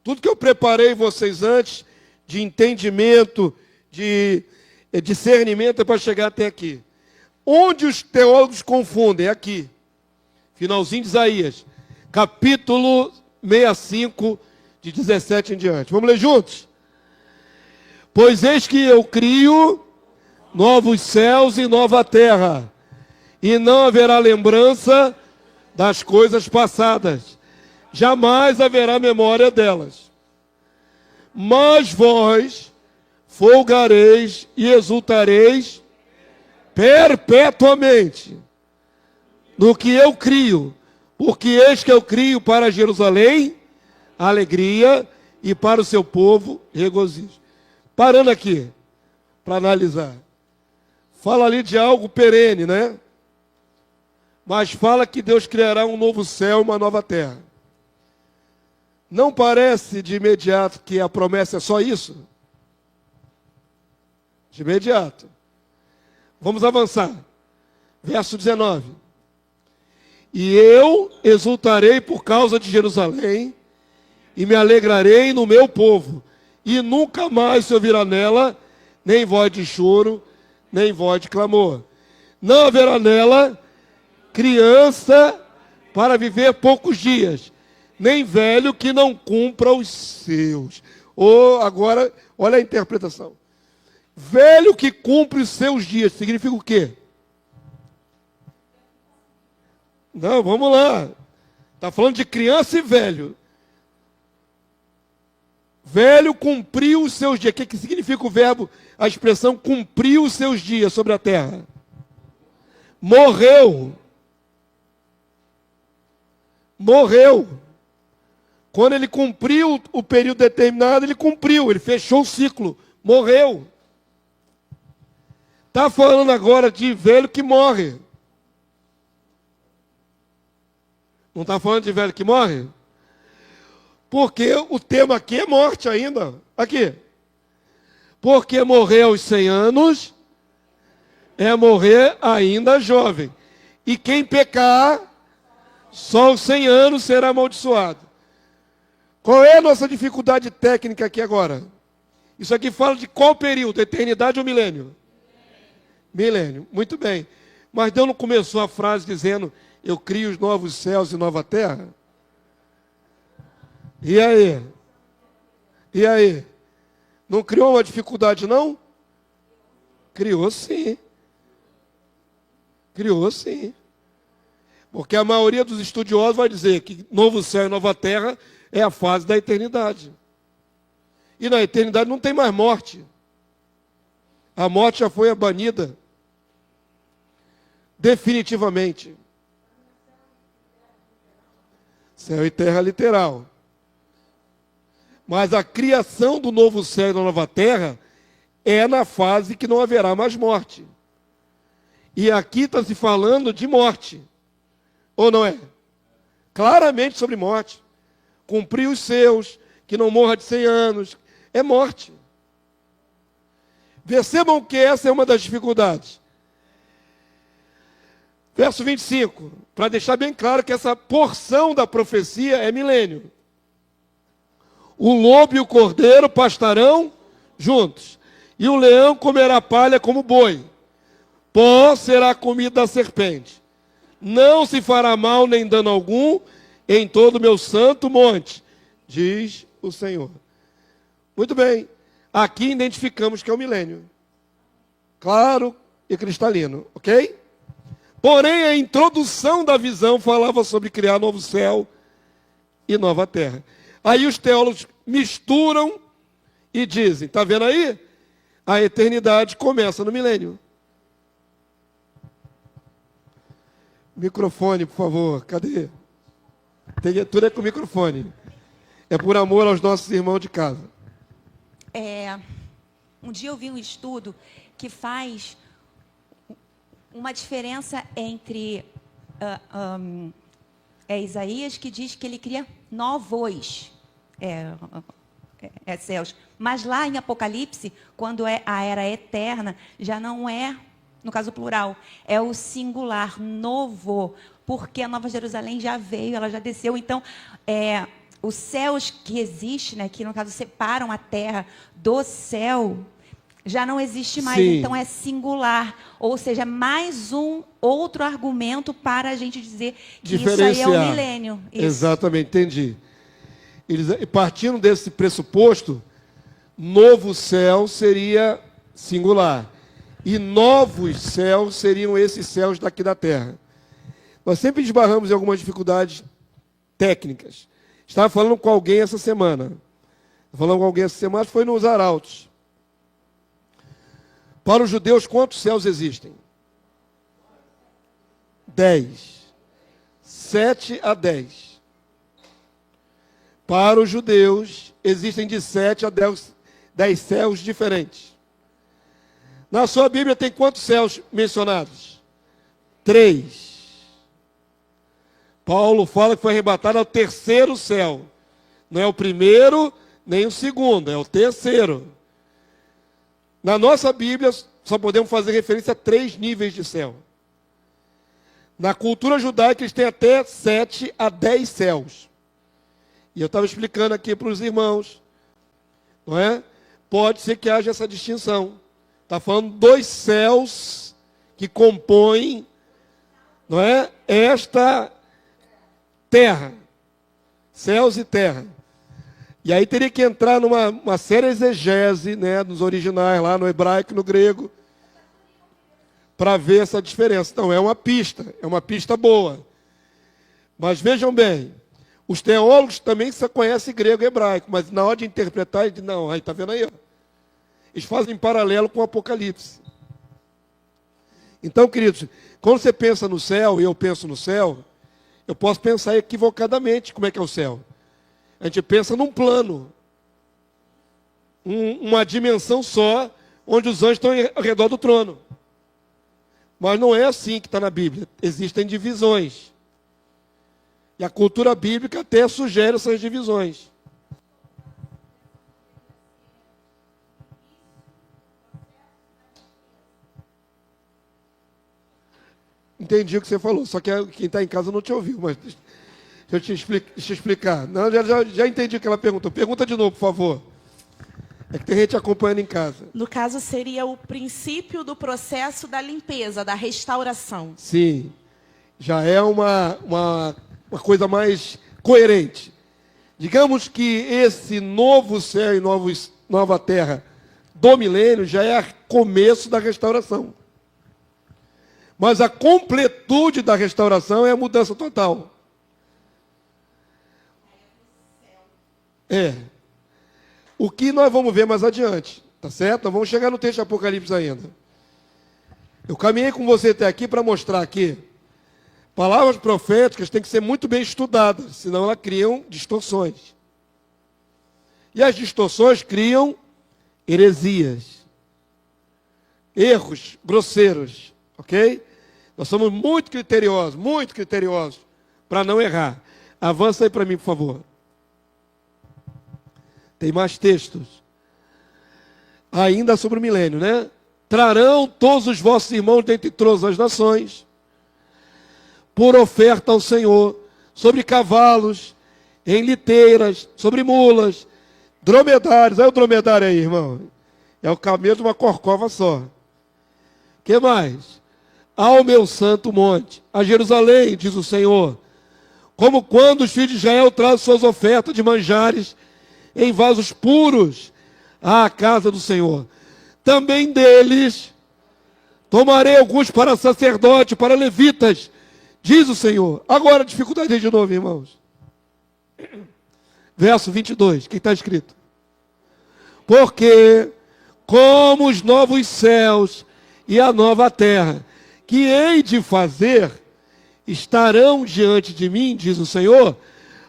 Speaker 1: Tudo que eu preparei vocês antes, de entendimento, de discernimento, é para chegar até aqui. Onde os teólogos confundem? Aqui. Finalzinho de Isaías. Capítulo 65, de 17 em diante. Vamos ler juntos? Pois eis que eu crio novos céus e nova terra, e não haverá lembrança das coisas passadas, jamais haverá memória delas. Mas vós folgareis e exultareis perpetuamente no que eu crio, porque eis que eu crio para Jerusalém alegria e para o seu povo regozijo. Parando aqui, para analisar. Fala ali de algo perene, né? Mas fala que Deus criará um novo céu e uma nova terra. Não parece de imediato que a promessa é só isso? De imediato. Vamos avançar. Verso 19. E eu exultarei por causa de Jerusalém, e me alegrarei no meu povo, e nunca mais se ouvirá nela nem voz de choro, nem voz de clamor. Não haverá nela criança para viver poucos dias, nem velho que não cumpra os seus. Ou agora, olha a interpretação. Velho que cumpre os seus dias, significa o quê? Não, vamos lá. Está falando de criança e velho. Velho cumpriu os seus dias. O que significa o verbo, a expressão cumpriu os seus dias sobre a terra? Morreu. Morreu. Quando ele cumpriu o período determinado, ele cumpriu, ele fechou o ciclo. Morreu. Está falando agora de velho que morre. Não está falando de velho que morre? Porque o tema aqui é morte ainda. Aqui. Porque morrer aos 100 anos é morrer ainda jovem. E quem pecar, só aos 100 anos será amaldiçoado. Qual é a nossa dificuldade técnica aqui agora? Isso aqui fala de qual período? Eternidade ou milênio? Milênio. Muito bem. Mas Deus não começou a frase dizendo: eu crio os novos céus e nova terra? E aí? E aí? Não criou uma dificuldade, não? Criou sim. Criou sim. Porque a maioria dos estudiosos vai dizer que novo céu e nova terra é a fase da eternidade. E na eternidade não tem mais morte. A morte já foi banida. Definitivamente. Céu e terra literal. Mas a criação do novo céu e da nova terra é na fase que não haverá mais morte. E aqui está se falando de morte. Ou não é? Claramente sobre morte. Cumprir os seus, que não morra de 100 anos. É morte. Percebam que essa é uma das dificuldades. Verso 25, para deixar bem claro que essa porção da profecia é milênio. O lobo e o cordeiro pastarão juntos, e o leão comerá palha como boi. Pó será comida da serpente. Não se fará mal nem dano algum em todo o meu santo monte, diz o Senhor. Muito bem. Aqui identificamos que é o milênio. Claro e cristalino, ok? Porém, a introdução da visão falava sobre criar novo céu e nova terra. Aí os teólogos misturam e dizem, está vendo aí? A eternidade começa no milênio. Microfone, por favor, cadê? Tudo é com microfone. É por amor aos nossos irmãos de casa.
Speaker 5: Um dia eu vi um estudo que faz uma diferença entre Isaías, que diz que ele cria novos céus. Mas lá em Apocalipse, quando é a era eterna, já não é, no caso plural, é o singular, novo, porque a Nova Jerusalém já veio, ela já desceu. Então, os céus que existem, né, que no caso separam a terra do céu, já não existe mais.
Speaker 1: Sim.
Speaker 5: Então é singular, ou seja, mais um outro argumento para a gente dizer que isso aí é o milênio. Isso.
Speaker 1: Exatamente, entendi. Partindo desse pressuposto, novo céu seria singular. E novos céus seriam esses céus daqui da terra. Nós sempre esbarramos em algumas dificuldades técnicas. Estava falando com alguém essa semana. Foi nos Arautos. Para os judeus, quantos céus existem? 10. 7 a 10. Para os judeus, existem de 7 a 10 céus diferentes. Na sua Bíblia tem quantos céus mencionados? 3. Paulo fala que foi arrebatado ao terceiro céu. Não é o primeiro, nem o segundo, é o terceiro. Na nossa Bíblia, só podemos fazer referência a 3 níveis de céu. Na cultura judaica, eles têm até 7 a 10 céus. E eu estava explicando aqui para os irmãos, não é? Pode ser que haja essa distinção. Está falando 2 céus que compõem, não é? Esta terra. Céus e terra. E aí teria que entrar numa séria exegese, né, nos originais, lá no hebraico e no grego, para ver essa diferença. Então, é uma pista boa. Mas vejam bem, os teólogos também só conhecem grego e hebraico, mas na hora de interpretar, eles dizem, não, aí está vendo aí, ó. Eles fazem paralelo com o Apocalipse. Então, queridos, quando você pensa no céu, e eu penso no céu, eu posso pensar equivocadamente como é que é o céu. A gente pensa num plano, uma dimensão só, onde os anjos estão ao redor do trono. Mas não é assim que está na Bíblia. Existem divisões. E a cultura bíblica até sugere essas divisões. Entendi o que você falou, só que quem está em casa não te ouviu, mas deixa eu te explicar. Não, já entendi o que ela perguntou. Pergunta de novo, por favor. É que tem gente acompanhando em casa.
Speaker 6: No caso, seria o princípio do processo da limpeza, da restauração.
Speaker 1: Sim. Já é uma coisa mais coerente. Digamos que esse novo céu e nova terra do milênio já é começo da restauração. Mas a completude da restauração é a mudança total. O que nós vamos ver mais adiante, tá certo? Nós vamos chegar no texto de Apocalipse ainda. Eu caminhei com você até aqui para mostrar que palavras proféticas têm que ser muito bem estudadas, senão elas criam distorções. E as distorções criam heresias, erros grosseiros, ok? Nós somos muito criteriosos para não errar. Avança aí para mim, por favor. Tem mais textos. Ainda sobre o milênio, né? Trarão todos os vossos irmãos dentre todas as nações, por oferta ao Senhor, sobre cavalos, em liteiras, sobre mulas, dromedários. Olha o dromedário aí, irmão. É o camelo de uma corcova só. O que mais? Ao meu santo monte, a Jerusalém, diz o Senhor, como quando os filhos de Israel trazem suas ofertas de manjares em vasos puros à casa do Senhor. Também deles tomarei alguns para sacerdote, para levitas, diz o Senhor. Agora a dificuldade aí de novo, irmãos. Verso 22, o que está escrito? Porque como os novos céus e a nova terra, que hei de fazer, estarão diante de mim, diz o Senhor,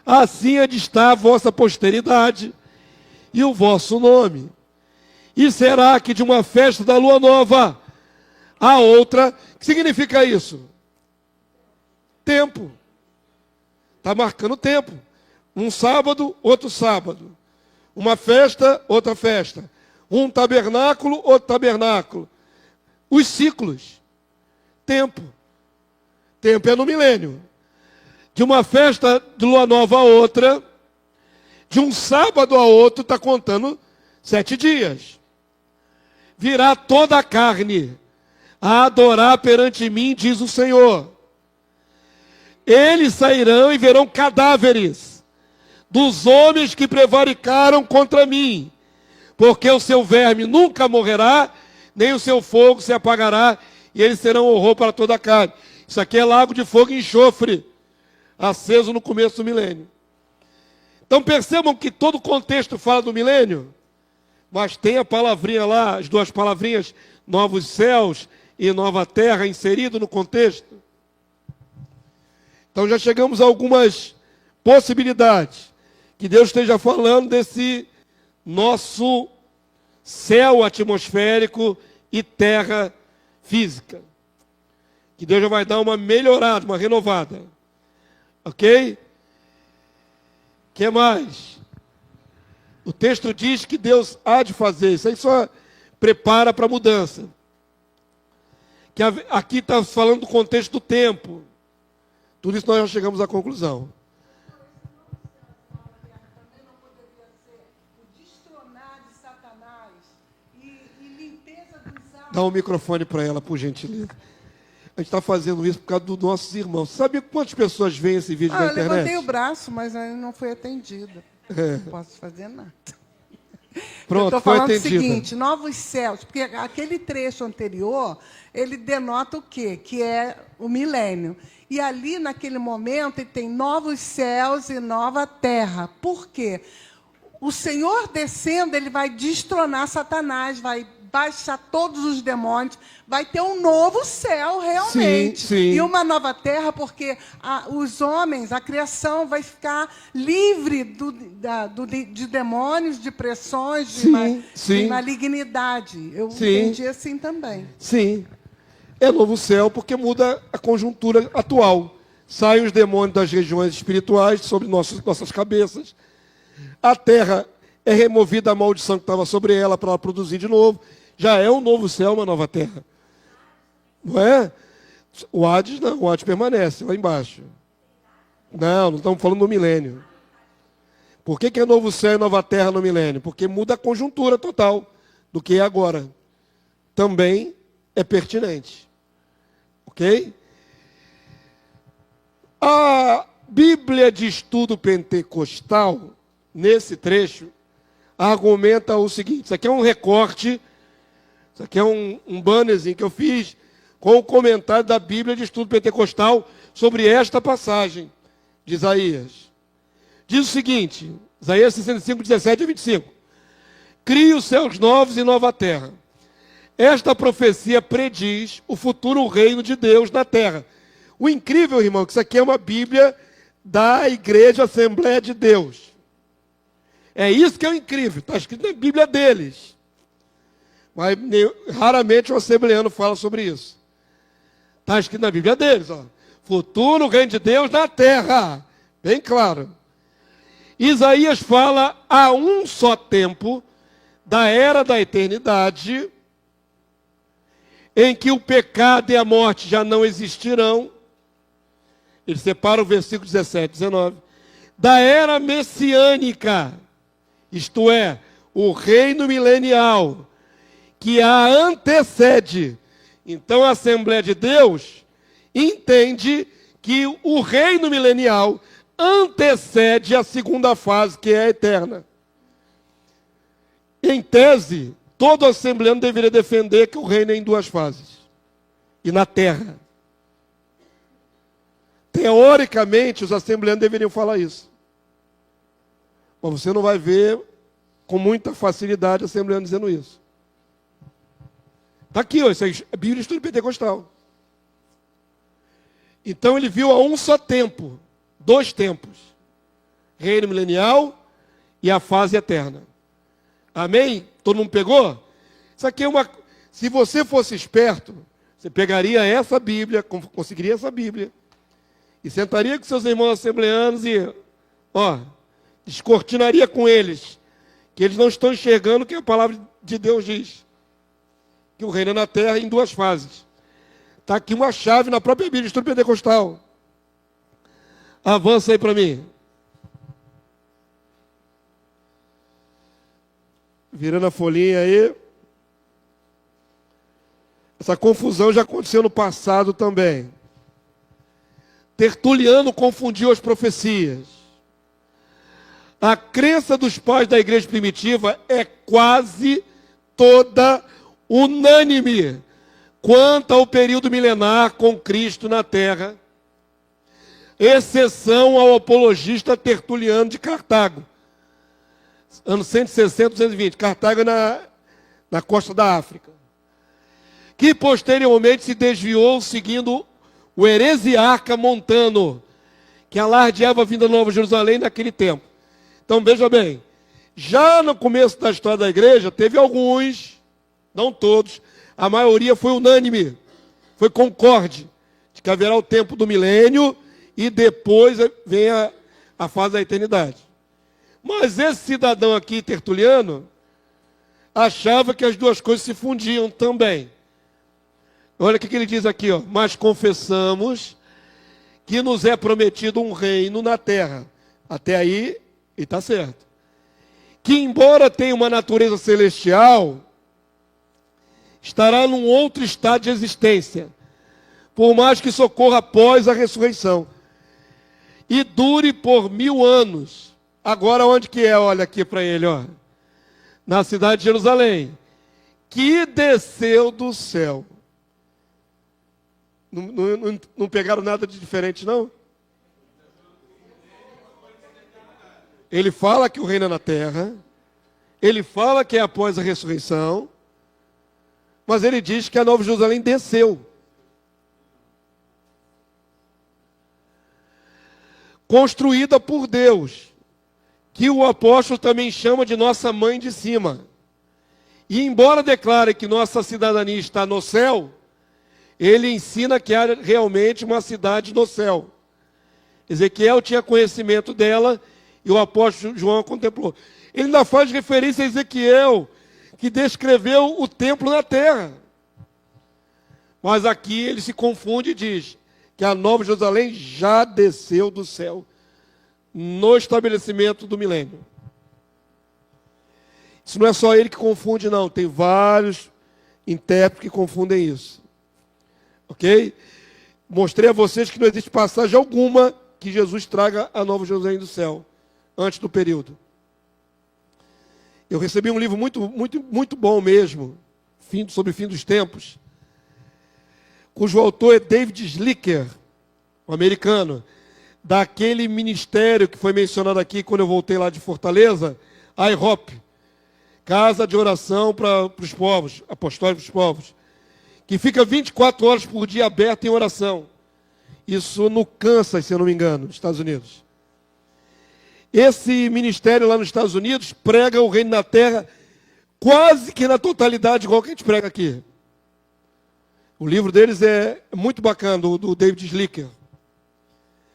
Speaker 1: assim há de estar a vossa posteridade e o vosso nome. E será que de uma festa da lua nova a outra, o que significa isso? Tempo. Está marcando tempo. Um sábado, outro sábado. Uma festa, outra festa. Um tabernáculo, outro tabernáculo. Os ciclos. Tempo. Tempo é no milênio. De uma festa de lua nova a outra, de um sábado a outro, está contando 7 dias. Virá toda a carne a adorar perante mim, diz o Senhor. Eles sairão e verão cadáveres dos homens que prevaricaram contra mim, porque o seu verme nunca morrerá, nem o seu fogo se apagará, e eles serão horror para toda a carne. Isso aqui é lago de fogo e enxofre, aceso no começo do milênio. Então percebam que todo o contexto fala do milênio, mas tem a palavrinha lá, as 2 palavrinhas, novos céus e nova terra, inserido no contexto. Então já chegamos a algumas possibilidades. Que Deus esteja falando desse nosso céu atmosférico e terra física. Que Deus já vai dar uma melhorada, uma renovada. Ok? O que mais? O texto diz que Deus há de fazer. Isso aí só prepara para a mudança. Que aqui está falando do contexto do tempo. Tudo isso nós já chegamos à conclusão. Dá um microfone para ela, por gentileza. A gente está fazendo isso por causa dos nossos irmãos. Sabe quantas pessoas veem esse vídeo na internet?
Speaker 7: Eu levantei o braço, mas ainda não fui atendida. Não posso fazer nada.
Speaker 1: Pronto,
Speaker 7: eu estou
Speaker 1: foi
Speaker 7: falando
Speaker 1: atendida.
Speaker 7: o seguinte, novos céus, porque aquele trecho anterior, ele denota o quê? Que é o milênio. E ali, naquele momento, ele tem novos céus e nova terra. Por quê? O Senhor descendo, ele vai destronar Satanás, vai baixar todos os demônios, vai ter um novo céu realmente.
Speaker 1: Sim, sim.
Speaker 7: E uma nova terra, porque os homens, a criação vai ficar livre de demônios, de pressões, de malignidade. Eu entendi assim também.
Speaker 1: Sim. É novo céu porque muda a conjuntura atual. Saem os demônios das regiões espirituais sobre nossas cabeças. A terra é removida a maldição que estava sobre ela para ela produzir de novo. Já é um novo céu, uma nova terra. Não é? O Hades não, o Hades permanece lá embaixo. Não estamos falando do milênio. Por que é novo céu e nova terra no milênio? Porque muda a conjuntura total do que é agora. Também é pertinente. Ok? A Bíblia de Estudo Pentecostal, nesse trecho, argumenta o seguinte. Isso aqui é um recorte, isso aqui é um bannerzinho que eu fiz com o comentário da Bíblia de Estudo Pentecostal sobre esta passagem de Isaías. Diz o seguinte, Isaías 65, 17 a 25. Crie os céus novos e nova terra. Esta profecia prediz o futuro reino de Deus na terra. O incrível, irmão, que isso aqui é uma Bíblia da Igreja Assembleia de Deus. É isso que é o incrível. Está escrito na Bíblia deles. Mas raramente o assembleano fala sobre isso. Está escrito na Bíblia deles. Ó. Futuro reino de Deus na terra. Bem claro. Isaías fala a um só tempo da era da eternidade, em que o pecado e a morte já não existirão. Ele separa o versículo 17, 19. Da era messiânica, isto é, o reino milenial, que a antecede. Então a Assembleia de Deus entende que o reino milenial antecede a segunda fase, que é a eterna. Em tese, todo assembleano deveria defender que o reino é em 2 fases. E na terra. Teoricamente, os assembleanos deveriam falar isso. Mas você não vai ver com muita facilidade assembleano dizendo isso. Está aqui, ó, isso é a Bíblia de Estudo Pentecostal. Então ele viu a um só tempo, 2 tempos. Reino milenial e a fase eterna. Amém? Todo mundo pegou? Isso aqui é uma... Se você fosse esperto, você pegaria essa Bíblia, conseguiria essa Bíblia, e sentaria com seus irmãos assembleanos e, descortinaria com eles, que eles não estão enxergando o que a palavra de Deus diz. Que o reino é na terra em 2 fases. Está aqui uma chave na própria Bíblia, estudo pentecostal. Avança aí para mim. Virando a folhinha aí. Essa confusão já aconteceu no passado também. Tertuliano confundiu as profecias. A crença dos pais da igreja primitiva é quase toda unânime quanto ao período milenar com Cristo na terra, exceção ao apologista Tertuliano de Cartago, anos 160, 220, Cartago na costa da África, que posteriormente se desviou seguindo o heresiarca Montano, que alardeava a vinda da Nova Jerusalém naquele tempo. Então veja bem, já no começo da história da igreja, teve alguns, não todos, a maioria foi unânime, foi concorde, de que haverá o tempo do milênio e depois vem a fase da eternidade. Mas esse cidadão aqui, Tertuliano, achava que as duas coisas se fundiam também. Olha o que ele diz aqui, mas confessamos que nos é prometido um reino na terra. Até aí, e está certo. Que embora tenha uma natureza celestial, estará num outro estado de existência, por mais que socorra após a ressurreição, e dure por 1000 anos. Agora onde que é? Olha aqui para ele, na cidade de Jerusalém, que desceu do céu. Não pegaram nada de diferente, não? Ele fala que o reino é na terra, ele fala que é após a ressurreição, mas ele diz que a Nova Jerusalém desceu. Construída por Deus, que o apóstolo também chama de nossa mãe de cima. E embora declare que nossa cidadania está no céu, ele ensina que há realmente uma cidade no céu. Ezequiel tinha conhecimento dela e o apóstolo João a contemplou. Ele ainda faz referência a Ezequiel, que descreveu o templo na terra. Mas aqui ele se confunde e diz que a Nova Jerusalém já desceu do céu no estabelecimento do milênio. Isso não é só ele que confunde, não. Tem vários intérpretes que confundem isso. Ok? Mostrei a vocês que não existe passagem alguma que Jesus traga a Nova Jerusalém do céu, antes do período. Eu recebi um livro muito bom mesmo, sobre o fim dos tempos, cujo autor é David Slicker, um americano, daquele ministério que foi mencionado aqui quando eu voltei lá de Fortaleza, IHOP, Casa de Oração para os Povos, Apostólica dos Povos, que fica 24 horas por dia aberto em oração. Isso no Kansas, se eu não me engano, nos Estados Unidos. Esse ministério lá nos Estados Unidos prega o reino na terra quase que na totalidade, igual que a gente prega aqui. O livro deles é muito bacana, do David Slicker,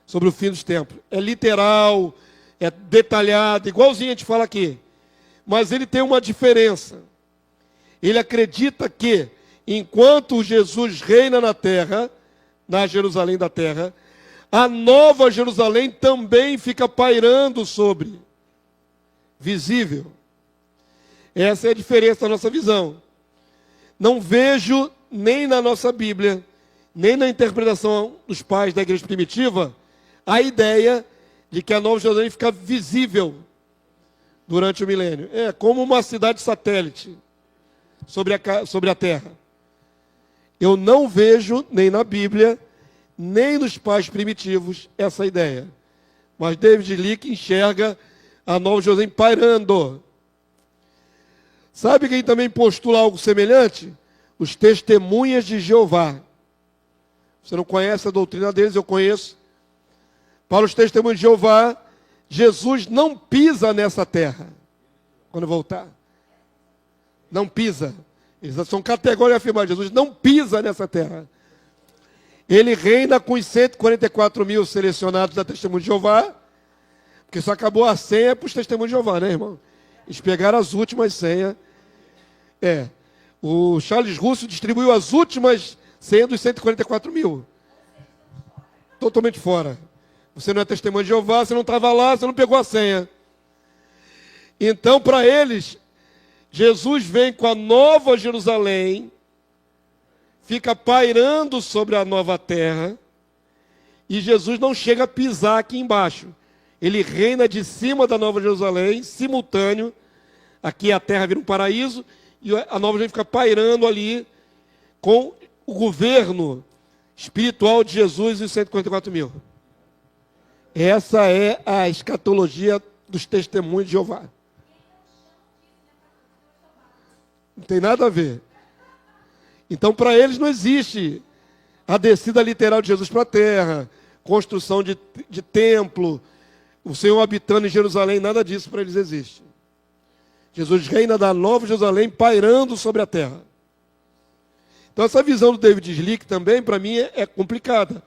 Speaker 1: sobre o fim dos tempos. É literal, é detalhado, igualzinho a gente fala aqui. Mas ele tem uma diferença. Ele acredita que, enquanto Jesus reina na terra, na Jerusalém da terra, a Nova Jerusalém também fica pairando sobre, visível. Essa é a diferença da nossa visão. Não vejo nem na nossa Bíblia, nem na interpretação dos pais da igreja primitiva, a ideia de que a Nova Jerusalém fica visível durante o milênio. É como uma cidade satélite sobre a terra. Eu não vejo nem na Bíblia, nem nos pais primitivos, essa ideia. Mas David Leake enxerga a Nova Jerusalém pairando. Sabe quem também postula algo semelhante? Os testemunhas de Jeová. Você não conhece a doutrina deles, eu conheço. Para os testemunhos de Jeová, Jesus não pisa nessa terra quando voltar. Não pisa. Eles são categóricos de afirmar, Jesus não pisa nessa terra. Ele reina com os 144 mil selecionados da Testemunha de Jeová, porque só acabou a senha para os Testemunhos de Jeová, né, irmão? Eles pegaram as últimas senhas. O Charles Russell distribuiu as últimas senhas dos 144 mil. Totalmente fora. Você não é Testemunha de Jeová, você não estava lá, você não pegou a senha. Então, para eles, Jesus vem com a nova Jerusalém, fica pairando sobre a nova terra, e Jesus não chega a pisar aqui embaixo. Ele reina de cima da nova Jerusalém, simultâneo. Aqui a terra vira um paraíso, e a nova Jerusalém fica pairando ali com o governo espiritual de Jesus e os 144 mil. Essa é a escatologia dos Testemunhos de Jeová. Não tem nada a ver. Então, para eles não existe a descida literal de Jesus para a terra, construção de templo, o Senhor habitando em Jerusalém, nada disso para eles existe. Jesus reina da nova Jerusalém pairando sobre a terra. Então, essa visão do David Slick também, para mim, é complicada.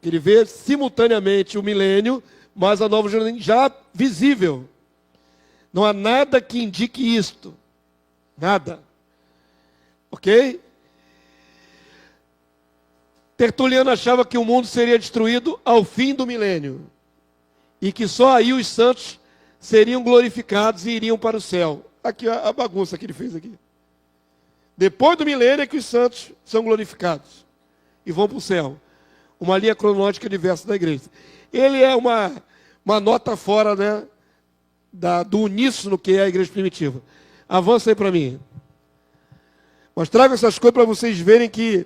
Speaker 1: Ele vê simultaneamente o milênio, mas a nova Jerusalém já visível. Não há nada que indique isto. Nada. Ok? Tertuliano achava que o mundo seria destruído ao fim do milênio. E que só aí os santos seriam glorificados e iriam para o céu. Aqui a bagunça que ele fez aqui. Depois do milênio é que os santos são glorificados e vão para o céu. Uma linha cronológica diversa da igreja. Ele é uma nota fora, né, do uníssono que é a igreja primitiva. Avança aí para mim. Mas trago essas coisas para vocês verem que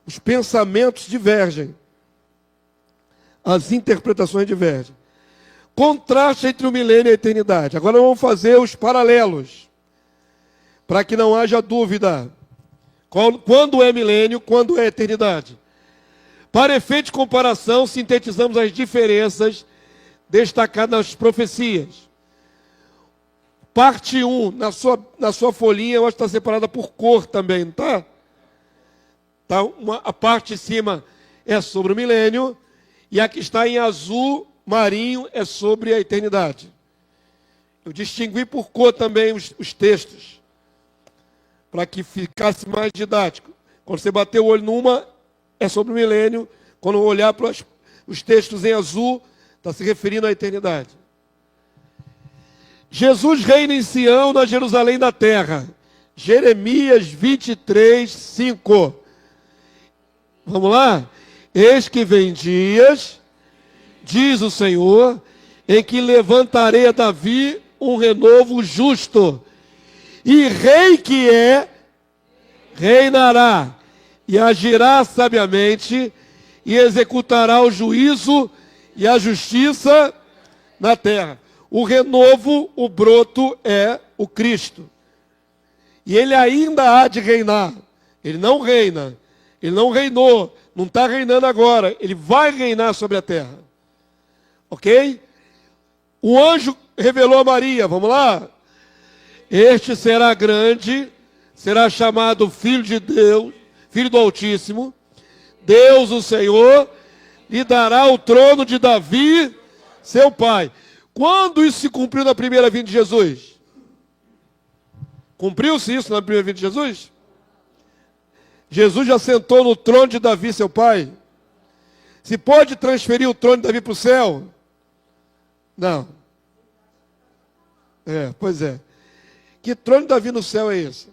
Speaker 1: os pensamentos divergem. As interpretações divergem. Contraste entre o milênio e a eternidade. Agora vamos fazer os paralelos. Para que não haja dúvida. Quando é milênio, quando é eternidade. Para efeito de comparação, sintetizamos as diferenças destacadas nas profecias. Parte 1, na sua folhinha, eu acho que está separada por cor também, não está? A parte de cima é sobre o milênio, e a que está em azul marinho é sobre a eternidade. Eu distingui por cor também os textos, para que ficasse mais didático. Quando você bater o olho numa, é sobre o milênio. Quando olhar para os textos em azul, está se referindo à eternidade. Jesus reina em Sião, na Jerusalém da terra. Jeremias 23, 5. Vamos lá? Eis que vem dias, diz o Senhor, em que levantarei a Davi um renovo justo. E rei que é, reinará, e agirá sabiamente, e executará o juízo e a justiça na terra. O renovo, o broto é o Cristo. E ele ainda há de reinar. Ele não reina. Ele não reinou. Não está reinando agora. Ele vai reinar sobre a terra. Ok? O anjo revelou a Maria. Vamos lá? Este será grande, será chamado Filho de Deus, Filho do Altíssimo. Deus, o Senhor, lhe dará o trono de Davi, seu pai. Quando isso se cumpriu na primeira vinda de Jesus? Cumpriu-se isso na primeira vinda de Jesus? Jesus já sentou no trono de Davi, seu pai? Se pode transferir o trono de Davi para o céu? Não. Pois é. Que trono de Davi no céu é esse?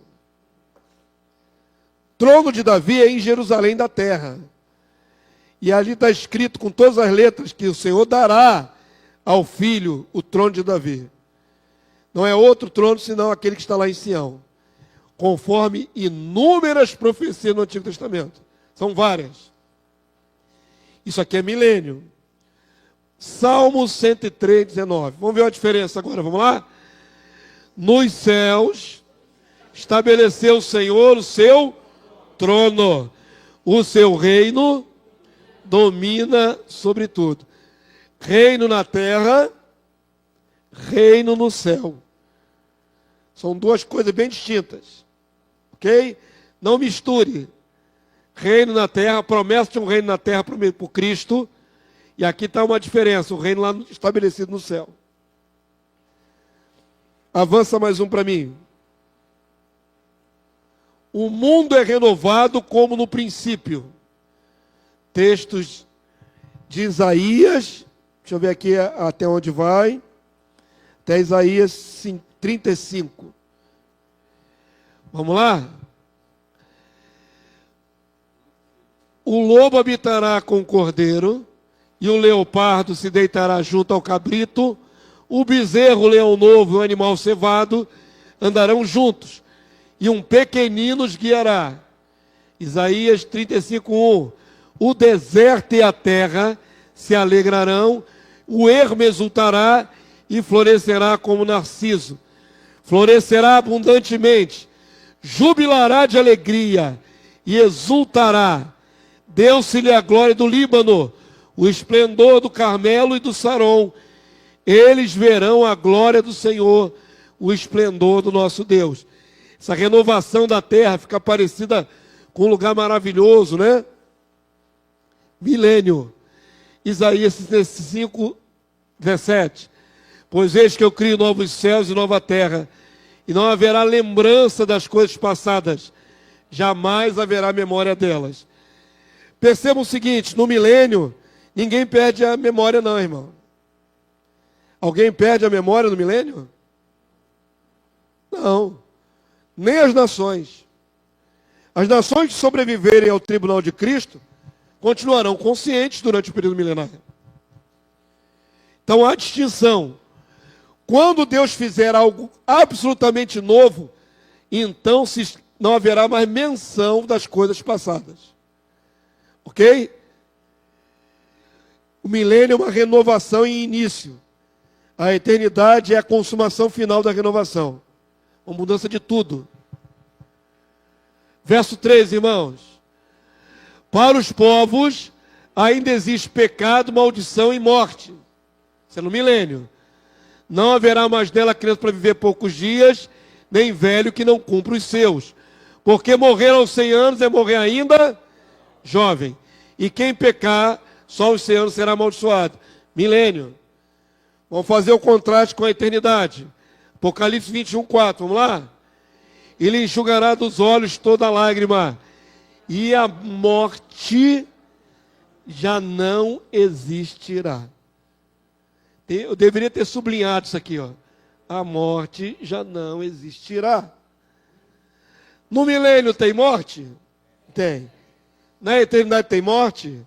Speaker 1: Trono de Davi é em Jerusalém da terra. E ali está escrito com todas as letras que o Senhor dará ao filho o trono de Davi. Não é outro trono, senão aquele que está lá em Sião. Conforme inúmeras profecias no Antigo Testamento. São várias. Isso aqui é milênio. Salmo 103, 19. Vamos ver a diferença agora, vamos lá? Nos céus estabeleceu o Senhor o seu trono. O seu reino domina sobre tudo. Reino na terra, reino no céu. São duas coisas bem distintas. ok? Não misture reino na terra, promessa de um reino na terra por Cristo, e aqui está uma diferença, o reino lá estabelecido no céu. Avança mais um para mim. O mundo é renovado como no princípio. Textos de Isaías, deixa eu ver aqui até onde vai, até Isaías 35. Vamos lá? O lobo habitará com o cordeiro, e o leopardo se deitará junto ao cabrito, o bezerro, o leão novo e o animal cevado andarão juntos, e um pequenino os guiará. Isaías 35:1. O deserto e a terra se alegrarão, o ermo exultará e florescerá como narciso. Florescerá abundantemente, jubilará de alegria e exultará. Deu-se-lhe a glória do Líbano, o esplendor do Carmelo e do Saron. Eles verão a glória do Senhor, o esplendor do nosso Deus. Essa renovação da terra fica parecida com um lugar maravilhoso, né? Milênio. Isaías 65, 17. Pois eis que eu crio novos céus e nova terra, e não haverá lembrança das coisas passadas, jamais haverá memória delas. Percebam o seguinte, no milênio, ninguém perde a memória não, irmão. Alguém perde a memória no milênio? Não. Nem as nações. As nações que sobreviverem ao tribunal de Cristo continuarão conscientes durante o período milenário. Então há distinção. Quando Deus fizer algo absolutamente novo, então não haverá mais menção das coisas passadas. Ok? O milênio é uma renovação em início. A eternidade é a consumação final da renovação. Uma mudança de tudo. Verso 13, irmãos. Para os povos ainda existe pecado, maldição e morte. Isso é no milênio. Não haverá mais nela criança para viver poucos dias, nem velho que não cumpra os seus. Porque morrer aos 100 anos é morrer ainda jovem. E quem pecar, só aos 100 anos será amaldiçoado. Milênio. Vamos fazer o contraste com a eternidade. Apocalipse 21:4, vamos lá? Ele enxugará dos olhos toda lágrima, e a morte já não existirá. Eu deveria ter sublinhado isso aqui, ó. A morte já não existirá. No milênio tem morte? Tem. Na eternidade tem morte?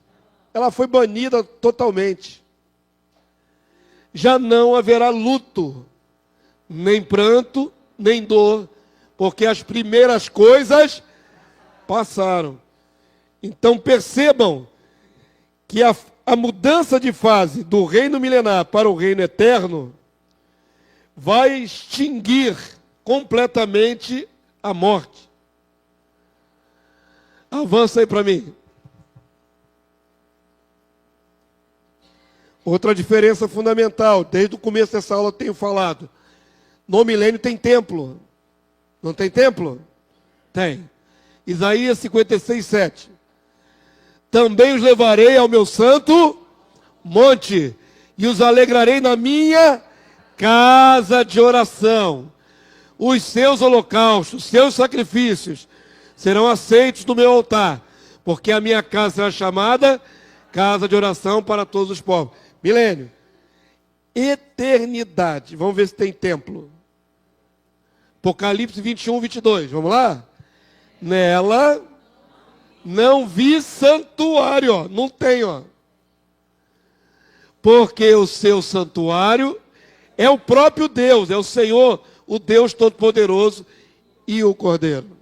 Speaker 1: Ela foi banida totalmente. Já não haverá luto, nem pranto, nem dor, porque as primeiras coisas passaram. Então percebam que a mudança de fase do reino milenar para o reino eterno vai extinguir completamente a morte. Avança aí para mim. Outra diferença fundamental, desde o começo dessa aula eu tenho falado. No milênio tem templo. Não tem templo? Tem. Isaías 56:7. Também os levarei ao meu santo monte, e os alegrarei na minha casa de oração. Os seus holocaustos, seus sacrifícios serão aceitos no meu altar, porque a minha casa será chamada casa de oração para todos os povos. Milênio. Eternidade. Vamos ver se tem templo. Apocalipse 21:22. Vamos lá? Nela não vi santuário, ó. Não tem, ó. Porque o seu santuário é o próprio Deus, é o Senhor, o Deus Todo-Poderoso e o Cordeiro.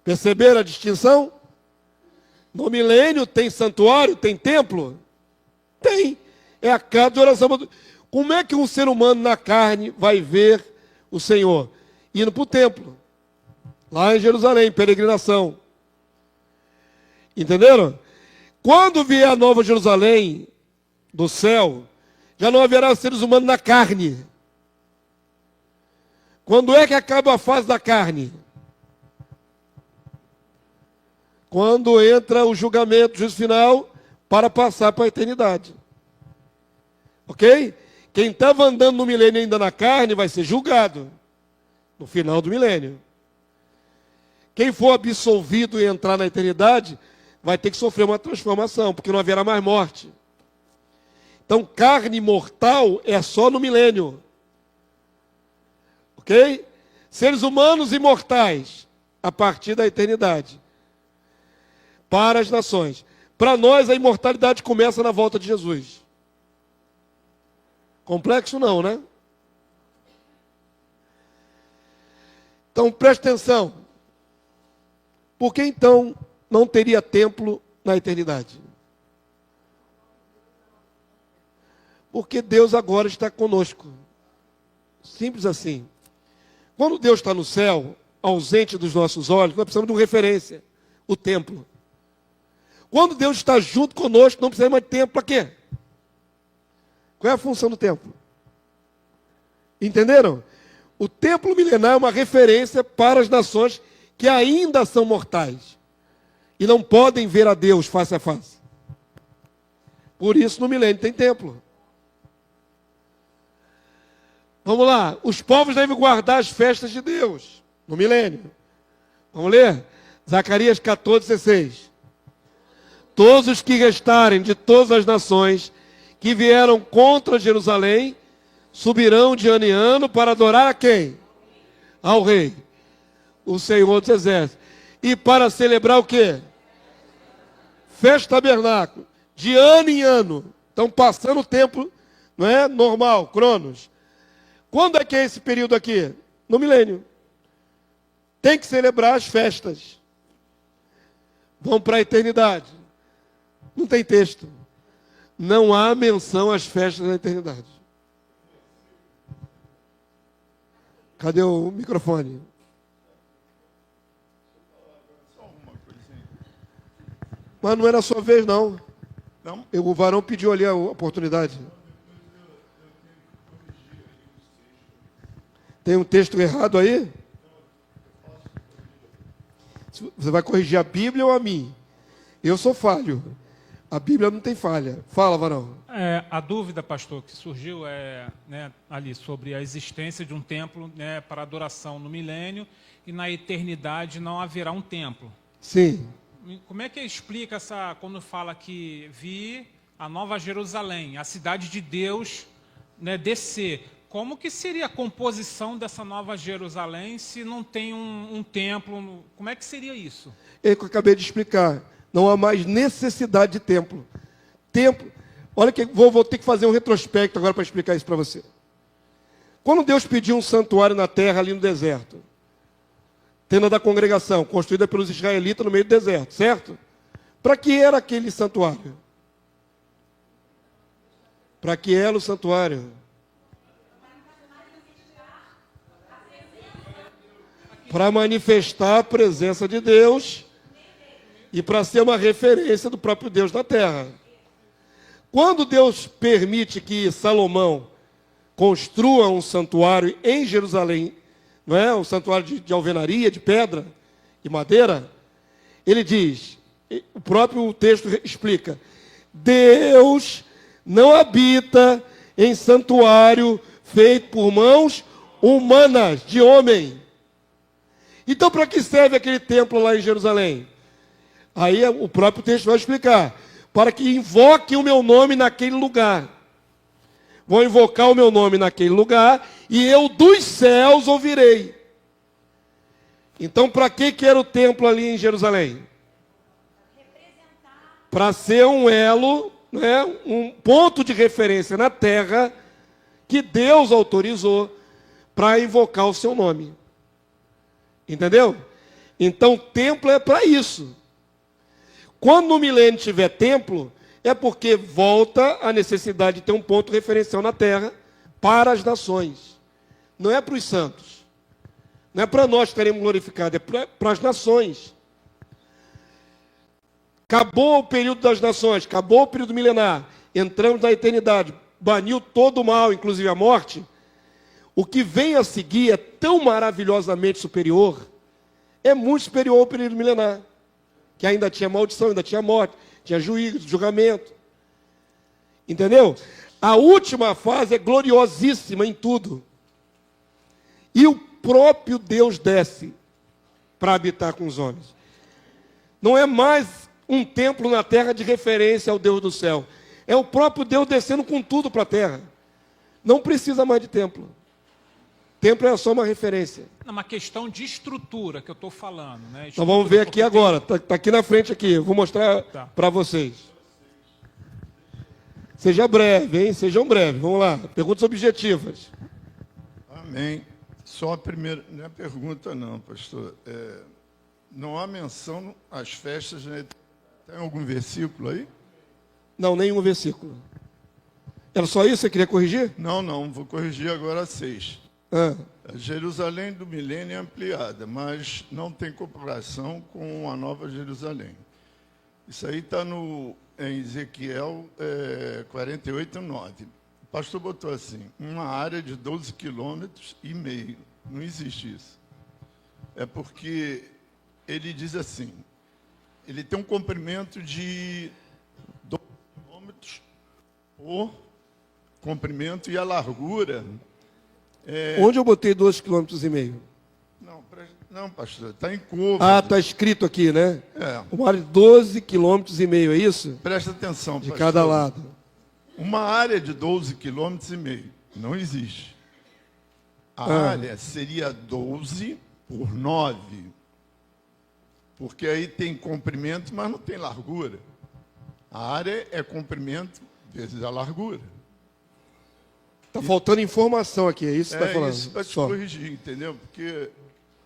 Speaker 1: Perceberam a distinção? No milênio tem santuário, tem templo? Tem. É a casa de oração. Como é que um ser humano na carne vai ver o Senhor? Indo para o templo. Lá em Jerusalém, peregrinação. Entenderam? Quando vier a nova Jerusalém do céu, já não haverá seres humanos na carne. Quando é que acaba a fase da carne? Quando entra o julgamento, o juízo final, para passar para a eternidade. Ok? Quem estava andando no milênio ainda na carne vai ser julgado no final do milênio. Quem for absolvido e entrar na eternidade vai ter que sofrer uma transformação, porque não haverá mais morte. Então, carne mortal é só no milênio. Ok? Seres humanos imortais a partir da eternidade. Para as nações. Para nós, a imortalidade começa na volta de Jesus. Complexo não, né? Então, preste atenção. Por que então não teria templo na eternidade? Porque Deus agora está conosco. Simples assim. Quando Deus está no céu, ausente dos nossos olhos, nós precisamos de uma referência, o templo. Quando Deus está junto conosco, não precisamos mais de templo. Para quê? Qual é a função do templo? Entenderam? O templo milenar é uma referência para as nações que ainda são mortais e não podem ver a Deus face a face. Por isso no milênio tem templo. Vamos lá. Os povos devem guardar as festas de Deus no milênio. Vamos ler? Zacarias 14:16. Todos os que restarem de todas as nações que vieram contra Jerusalém subirão de ano em ano para adorar a quem? Ao Rei, o Senhor dos Exércitos. E para celebrar o quê? Festa tabernáculo, de ano em ano. Estão passando o tempo, não é? Normal, Cronos. Quando é que é esse período aqui? No milênio. Tem que celebrar as festas. Vão para a eternidade. Não tem texto. Não há menção às festas da eternidade. Cadê o microfone? Mas não era a sua vez, não.
Speaker 8: Não?
Speaker 1: O varão pediu ali a oportunidade. Tem um texto errado aí? Você vai corrigir a Bíblia ou a mim? Eu sou falho. A Bíblia não tem falha. Fala, varão.
Speaker 9: A dúvida, pastor, que surgiu ali sobre a existência de um templo para adoração no milênio e na eternidade não haverá um templo.
Speaker 1: Sim.
Speaker 9: Como é que explica quando fala que vi a Nova Jerusalém, a cidade de Deus, descer? Como que seria a composição dessa Nova Jerusalém se não tem um templo? Como é que seria isso?
Speaker 1: É o que eu acabei de explicar. Não há mais necessidade de templo. Templo. Olha que vou ter que fazer um retrospecto agora para explicar isso para você. Quando Deus pediu um santuário na terra ali no deserto, tenda da congregação, construída pelos israelitas no meio do deserto, certo? Para que era aquele santuário? Para que era o santuário? Para manifestar a presença de Deus e para ser uma referência do próprio Deus na terra. Quando Deus permite que Salomão construa um santuário em Jerusalém, não é? Um santuário de alvenaria, de pedra e madeira, ele diz, o próprio texto explica, Deus não habita em santuário feito por mãos humanas, de homem. Então, para que serve aquele templo lá em Jerusalém? Aí o próprio texto vai explicar. Para que invoque o meu nome naquele lugar. Vou invocar o meu nome naquele lugar e eu dos céus ouvirei. Então, para que era o templo ali em Jerusalém? Para ser um elo, né, um ponto de referência na terra que Deus autorizou para invocar o seu nome. Entendeu? Então, o templo é para isso. Quando no milênio tiver templo, é porque volta a necessidade de ter um ponto referencial na terra para as nações. Não é para os santos. Não é para nós que estaremos glorificados, é para as nações. Acabou o período das nações, acabou o período milenar, entramos na eternidade, baniu todo o mal, inclusive a morte. O que vem a seguir é tão maravilhosamente superior, é muito superior ao período milenar. que ainda tinha maldição, ainda tinha morte, tinha juízo, julgamento. Entendeu? A última fase é gloriosíssima em tudo. E o próprio Deus desce para habitar com os homens. Não é mais um templo na terra de referência ao Deus do céu. É o próprio Deus descendo com tudo para a terra. Não precisa mais de templo. Templo é só uma referência.
Speaker 9: É uma questão de estrutura que eu estou falando, né?
Speaker 1: Então vamos ver aqui agora. Está aqui na frente aqui. Eu vou mostrar para vocês. Seja breve, hein? Sejam breves. Vamos lá. Perguntas objetivas.
Speaker 8: Amém. Só a primeira, não é pergunta não, pastor. Não há menção às festas, né? Tem algum versículo aí?
Speaker 1: Não, nenhum versículo. Era só isso que você queria corrigir?
Speaker 8: Não, vou corrigir agora 6. A Jerusalém do milênio é ampliada, mas não tem comparação com a Nova Jerusalém. Isso aí está em Ezequiel 48:9. O pastor botou assim, uma área de 12,5 quilômetros. Não existe isso. É porque ele diz assim, ele tem um comprimento de 12 quilômetros por comprimento e a largura...
Speaker 1: Onde eu botei 2,5 km?
Speaker 8: Não, pastor, está em curva.
Speaker 1: Ah, está escrito aqui, né? Uma área de 12,5 km, é isso?
Speaker 8: Presta atenção,
Speaker 1: de
Speaker 8: pastor.
Speaker 1: Cada lado.
Speaker 8: Uma área de 12,5 km não existe. A área seria 12 por 9. Porque aí tem comprimento, mas não tem largura. A área é comprimento vezes a largura.
Speaker 1: Está faltando informação aqui, é isso que você está falando?
Speaker 8: Isso para te corrigir, entendeu? Porque...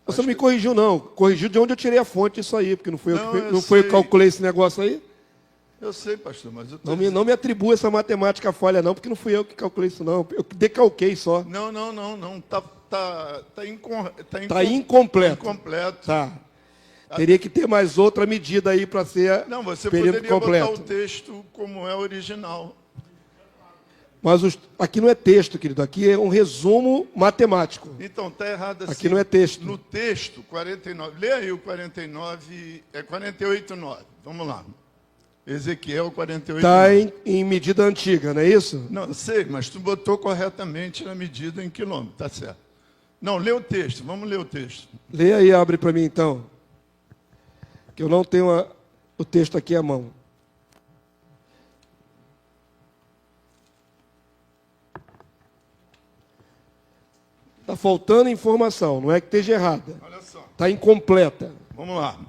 Speaker 1: Você não me corrigiu, não. Corrigiu de onde eu tirei a fonte disso aí, porque não foi eu que calculei esse negócio aí.
Speaker 8: Eu sei, pastor, mas eu
Speaker 1: não me atribua essa matemática falha, não, porque não fui eu que calculei isso, não. Eu decalquei só.
Speaker 8: Não. Está
Speaker 1: incompleto.
Speaker 8: Incompleto.
Speaker 1: Tá. Teria que ter mais outra medida aí para ser
Speaker 8: Não, você
Speaker 1: período
Speaker 8: poderia
Speaker 1: completo.
Speaker 8: botar o texto como é original.
Speaker 1: Mas aqui não é texto, querido. Aqui é um resumo matemático.
Speaker 8: Então, está errado assim.
Speaker 1: Aqui não é texto.
Speaker 8: No texto, 49. Lê aí o 49, 48,9. Vamos lá. Ezequiel 48,9.
Speaker 1: Está em medida antiga, não é isso?
Speaker 8: Não, sei, mas tu botou corretamente na medida em quilômetro, tá certo. Não, lê o texto. Vamos ler o texto.
Speaker 1: Lê aí, abre para mim, então. Que eu não tenho o texto aqui à mão. Está faltando informação, não é que esteja errada.
Speaker 8: Olha só.
Speaker 1: Está incompleta.
Speaker 8: Vamos lá.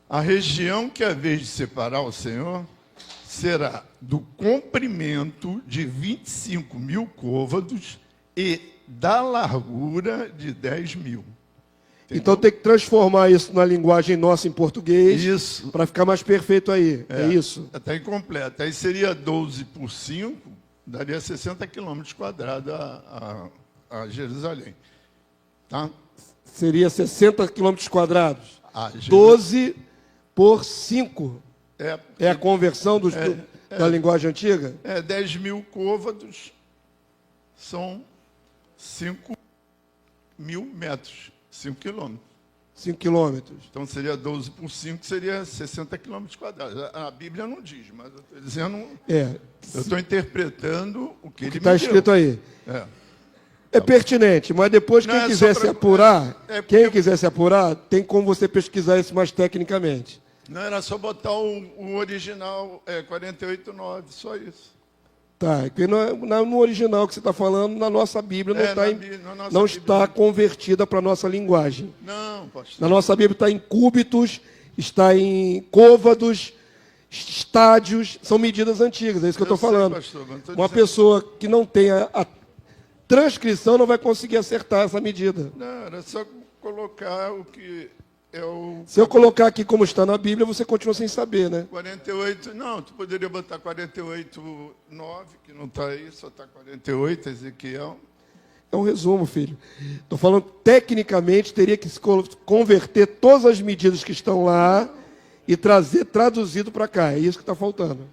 Speaker 8: A região que é a vez de separar o Senhor será do comprimento de 25.000 côvados e da largura de 10.000. Entendeu?
Speaker 1: Então tem que transformar isso na linguagem nossa em português.
Speaker 8: Isso.
Speaker 1: Para ficar mais perfeito aí. É isso.
Speaker 8: Está incompleto. Aí seria 12 por 5, daria 60 quilômetros quadrados a Jerusalém. Tá?
Speaker 1: Seria 60 quilômetros quadrados. 12 por 5. É a conversão da linguagem antiga?
Speaker 8: 10.000 côvados são 5.000 metros, 5 quilômetros.
Speaker 1: 5 quilômetros.
Speaker 8: Então seria 12 por 5, seria 60 quilômetros quadrados. A Bíblia não diz, mas eu estou dizendo. Eu estou interpretando o que ele me
Speaker 1: está escrito aí. É pertinente, mas depois quem quiser se apurar, quiser se apurar, tem como você pesquisar isso mais tecnicamente.
Speaker 8: Não, era só botar o original 48,9, só isso.
Speaker 1: Tá, porque no original que você está falando, na nossa Bíblia não está convertida para a nossa linguagem.
Speaker 8: Não, pastor.
Speaker 1: Na nossa Bíblia está em cúbitos, está em côvados, estádios, são medidas antigas, é isso que eu estou falando.
Speaker 8: Pastor,
Speaker 1: uma pessoa que não tenha a transcrição não vai conseguir acertar essa medida.
Speaker 8: Não, era só colocar o que é o...
Speaker 1: Se eu colocar aqui como está na Bíblia, você continua sem saber, né?
Speaker 8: 48, não, tu poderia botar 48,9, que não está aí, só está 48, Ezequiel.
Speaker 1: É um resumo, filho. Estou falando, tecnicamente, teria que se converter todas as medidas que estão lá e trazer traduzido para cá. É isso que está faltando.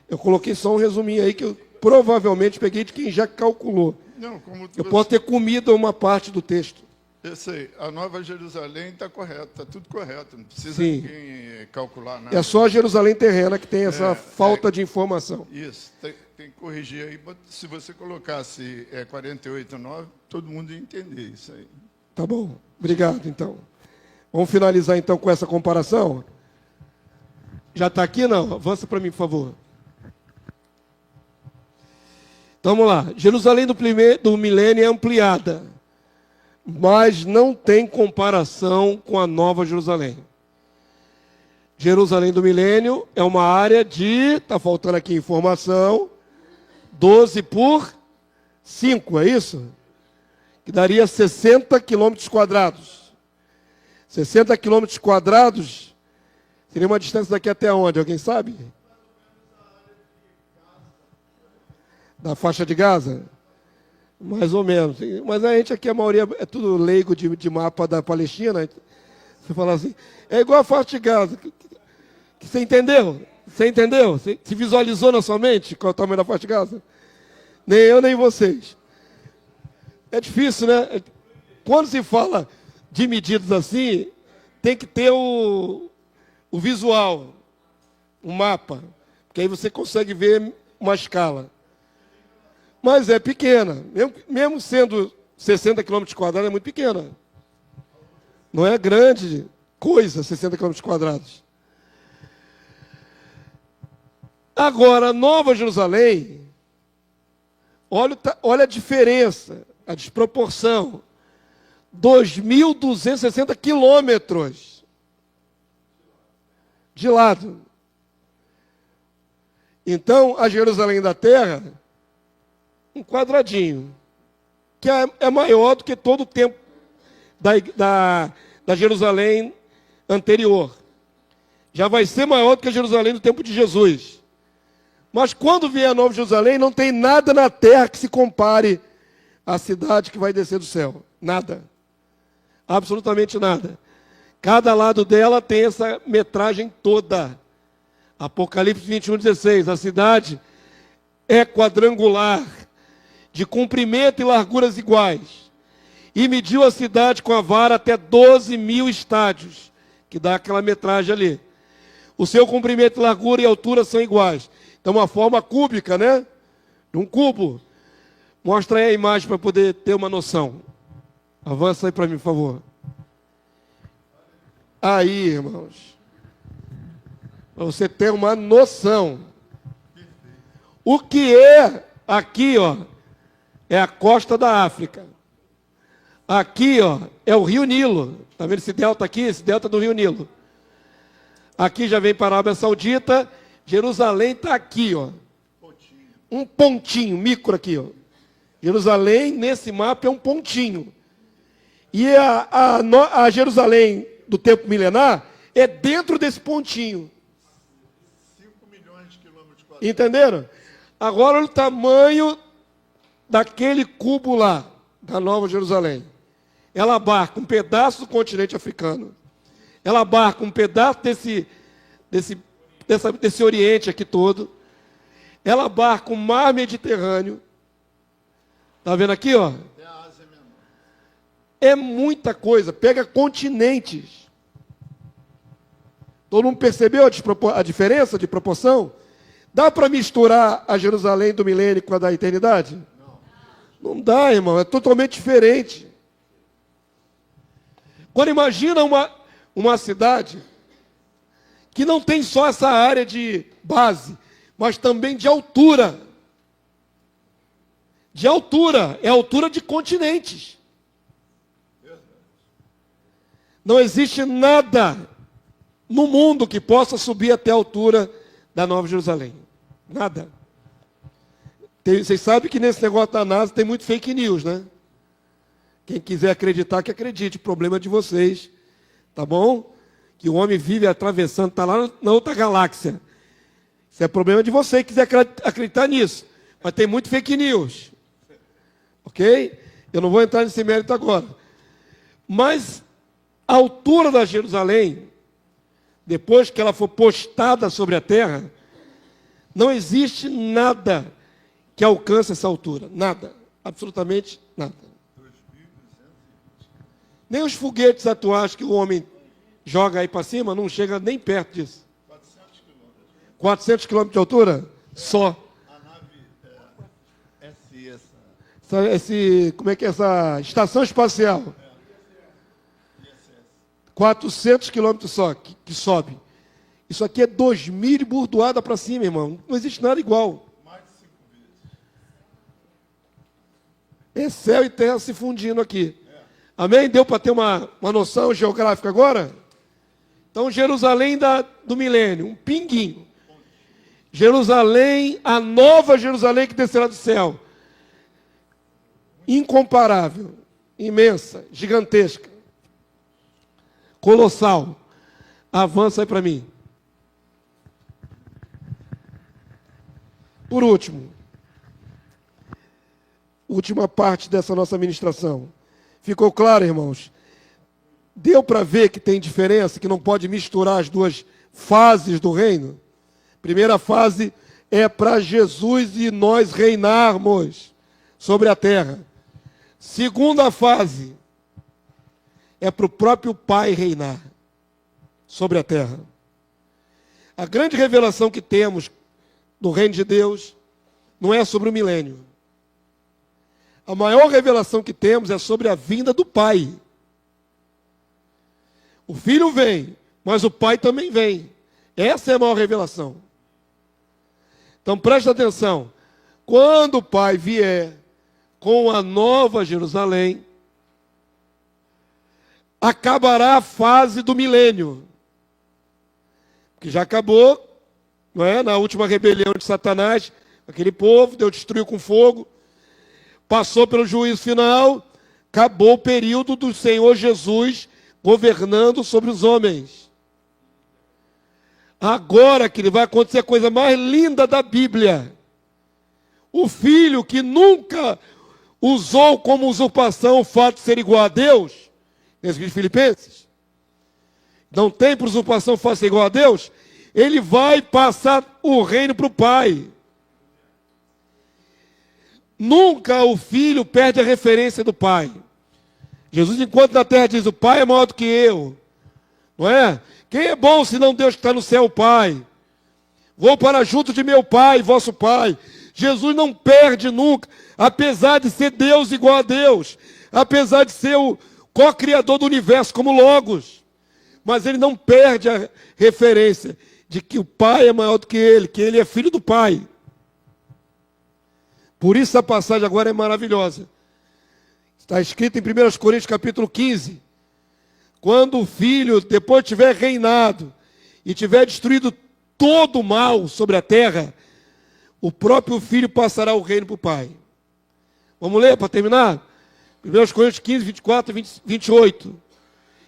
Speaker 1: Eu coloquei só um resuminho aí que eu provavelmente peguei de quem já calculou.
Speaker 8: Não,
Speaker 1: eu posso ter comido uma parte do texto.
Speaker 8: Eu sei, a Nova Jerusalém está correta, está tudo correto, não precisa
Speaker 1: Sim.
Speaker 8: ninguém calcular nada.
Speaker 1: É só a Jerusalém terrena que tem essa falta de informação.
Speaker 8: Isso, tem que corrigir aí. Se você colocasse 48,9, todo mundo ia entender isso aí.
Speaker 1: Tá bom, obrigado, então. Vamos finalizar, então, com essa comparação? Já está aqui, não? Avança para mim, por favor. Então, vamos lá. Jerusalém do milênio é ampliada, mas não tem comparação com a Nova Jerusalém. Jerusalém do milênio é uma área de, está faltando aqui informação, 12 por 5, é isso? Que daria 60 quilômetros quadrados. 60 quilômetros quadrados seria uma distância daqui até onde? Alguém sabe? Da faixa de Gaza? Mais ou menos. Mas a gente aqui, a maioria, é tudo leigo de mapa da Palestina. Você fala assim, é igual a faixa de Gaza. Você entendeu? Você entendeu? Você se visualizou na sua mente qual é o tamanho da faixa de Gaza? Nem eu, nem vocês. É difícil, né? Quando se fala de medidas assim, tem que ter o visual, o mapa. Porque aí você consegue ver uma escala. Mas é pequena. Mesmo sendo 60 km quadrados, é muito pequena. Não é grande coisa, 60 km quadrados. Agora, Nova Jerusalém, olha a diferença, a desproporção. 2.260 quilômetros de lado. Então, a Jerusalém da Terra, um quadradinho, que é maior do que todo o tempo da Jerusalém anterior. Já vai ser maior do que a Jerusalém do tempo de Jesus. Mas quando vier a Nova Jerusalém, não tem nada na terra que se compare à cidade que vai descer do céu. Nada. Absolutamente nada. Cada lado dela tem essa metragem toda. Apocalipse 21:16. A cidade é quadrangular, de comprimento e larguras iguais. E mediu a cidade com a vara até 12.000 estádios, que dá aquela metragem ali. O seu comprimento, largura e altura são iguais. Então, uma forma cúbica, né? Um cubo. Mostra aí a imagem para poder ter uma noção. Avança aí para mim, por favor. Aí, irmãos. Para você ter uma noção. O que é aqui, ó, é a costa da África. Aqui, ó, é o Rio Nilo. Está vendo esse delta aqui? Esse delta do Rio Nilo. Aqui já vem para a Arábia Saudita. Jerusalém está aqui, ó. Um pontinho, micro aqui, ó. Jerusalém, nesse mapa, é um pontinho. E a Jerusalém do tempo milenar é dentro desse pontinho.
Speaker 8: 5 milhões de quilômetros quadrados.
Speaker 1: Entenderam? Agora, olha o tamanho daquele cubo lá, da Nova Jerusalém. Ela abarca um pedaço do continente africano. Ela abarca um pedaço desse Oriente aqui todo. Ela abarca o mar Mediterrâneo. Está vendo aqui, ó?
Speaker 8: É a Ásia Menor.
Speaker 1: É muita coisa. Pega continentes. Todo mundo percebeu a diferença de proporção? Dá para misturar a Jerusalém do milênio com a da eternidade? Não dá, irmão. É totalmente diferente. Agora imagina uma cidade que não tem só essa área de base, mas também de altura. De altura, é a altura de continentes. Não existe nada no mundo que possa subir até a altura da Nova Jerusalém. Nada. Vocês sabem que nesse negócio da NASA tem muito fake news, né? Quem quiser acreditar, que acredite. O problema é de vocês. Tá bom? Que o homem vive atravessando, está lá na outra galáxia. Isso é problema de você que quiser acreditar nisso. Mas tem muito fake news. Ok? Eu não vou entrar nesse mérito agora. Mas a altura da Jerusalém, depois que ela for postada sobre a terra, não existe nada que alcance essa altura. Nada. Absolutamente nada. Nem os foguetes atuais que o homem joga aí para cima não chega nem perto disso. 400 quilômetros de altura? Só.
Speaker 8: A nave
Speaker 1: Como é que é essa estação espacial? 400 quilômetros só que sobe. Isso aqui é 2.000 e burdoada para cima, irmão. Não existe nada igual.
Speaker 8: mais de 5 vezes.
Speaker 1: É céu e terra se fundindo aqui. Amém? Deu para ter uma noção geográfica agora? Então, Jerusalém do milênio, um pinguinho. Jerusalém, a nova Jerusalém que descerá do céu. Incomparável, imensa, gigantesca, colossal. Avança aí para mim. Por último, última parte dessa nossa ministração. Ficou claro, irmãos? Deu para ver que tem diferença, que não pode misturar as duas fases do reino? Primeira fase é para Jesus e nós reinarmos sobre a terra. Segunda fase é para o próprio Pai reinar sobre a terra. A grande revelação que temos do reino de Deus não é sobre o milênio. A maior revelação que temos é sobre a vinda do Pai. O Filho vem, mas o Pai também vem. Essa é a maior revelação. Então preste atenção. Quando o Pai vier com a nova Jerusalém, acabará a fase do milênio. Que já acabou, não é? Na última rebelião de Satanás, aquele povo, Deus destruiu com fogo, passou pelo juízo final, acabou o período do Senhor Jesus governando sobre os homens. Agora que vai acontecer a coisa mais linda da Bíblia. O filho que nunca usou como usurpação o fato de ser igual a Deus, nesse livro de Filipenses, não tem por usurpação o fato de ser igual a Deus, ele vai passar o reino para o Pai. Nunca o filho perde a referência do Pai. Jesus, enquanto na terra, diz: o Pai é maior do que eu. Não é? Quem é bom senão Deus que está no céu, o Pai? Vou para junto de meu Pai, vosso Pai. Jesus não perde nunca, apesar de ser Deus igual a Deus, apesar de ser o co-criador do universo como Logos. Mas ele não perde a referência de que o Pai é maior do que ele é filho do Pai. Por isso a passagem agora é maravilhosa. Está escrito em 1 Coríntios capítulo 15. Quando o filho, depois tiver reinado e tiver destruído todo o mal sobre a terra, o próprio filho passará o reino para o Pai. Vamos ler para terminar? 1 Coríntios 15, 24 e 28.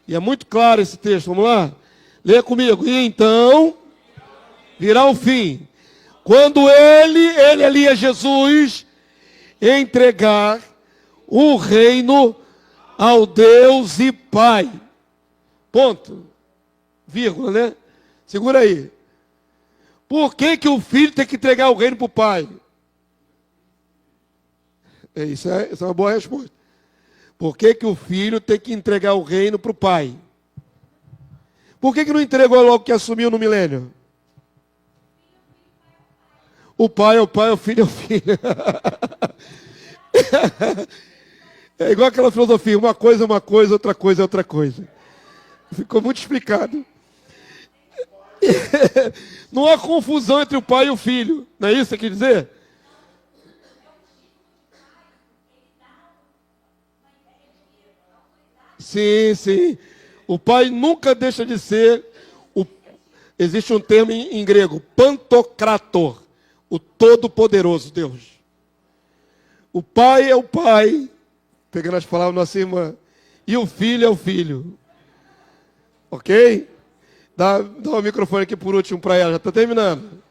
Speaker 1: E é muito claro esse texto, vamos lá? Leia comigo. E então virá o fim. Quando ele ali é Jesus, entregar o reino ao Deus e Pai. Ponto. Vírgula, né? Segura aí. Por que que o filho tem que entregar o reino para o pai? Isso é uma boa resposta. Por que que o filho tem que entregar o reino para o pai? Por que que não entregou logo que assumiu no milênio? O pai é o pai, o filho é o filho. É igual aquela filosofia, uma coisa é uma coisa, outra coisa é outra coisa. Ficou muito explicado. Não há confusão entre o pai e o filho. Não é isso que quer dizer? Sim, sim. O pai nunca deixa de ser. Existe um termo em grego, pantocrator, o todo-poderoso Deus. O pai é o pai, pegando as palavras da nossa irmã, e o filho é o filho. Ok? Dá o microfone aqui por último para ela, já está terminando.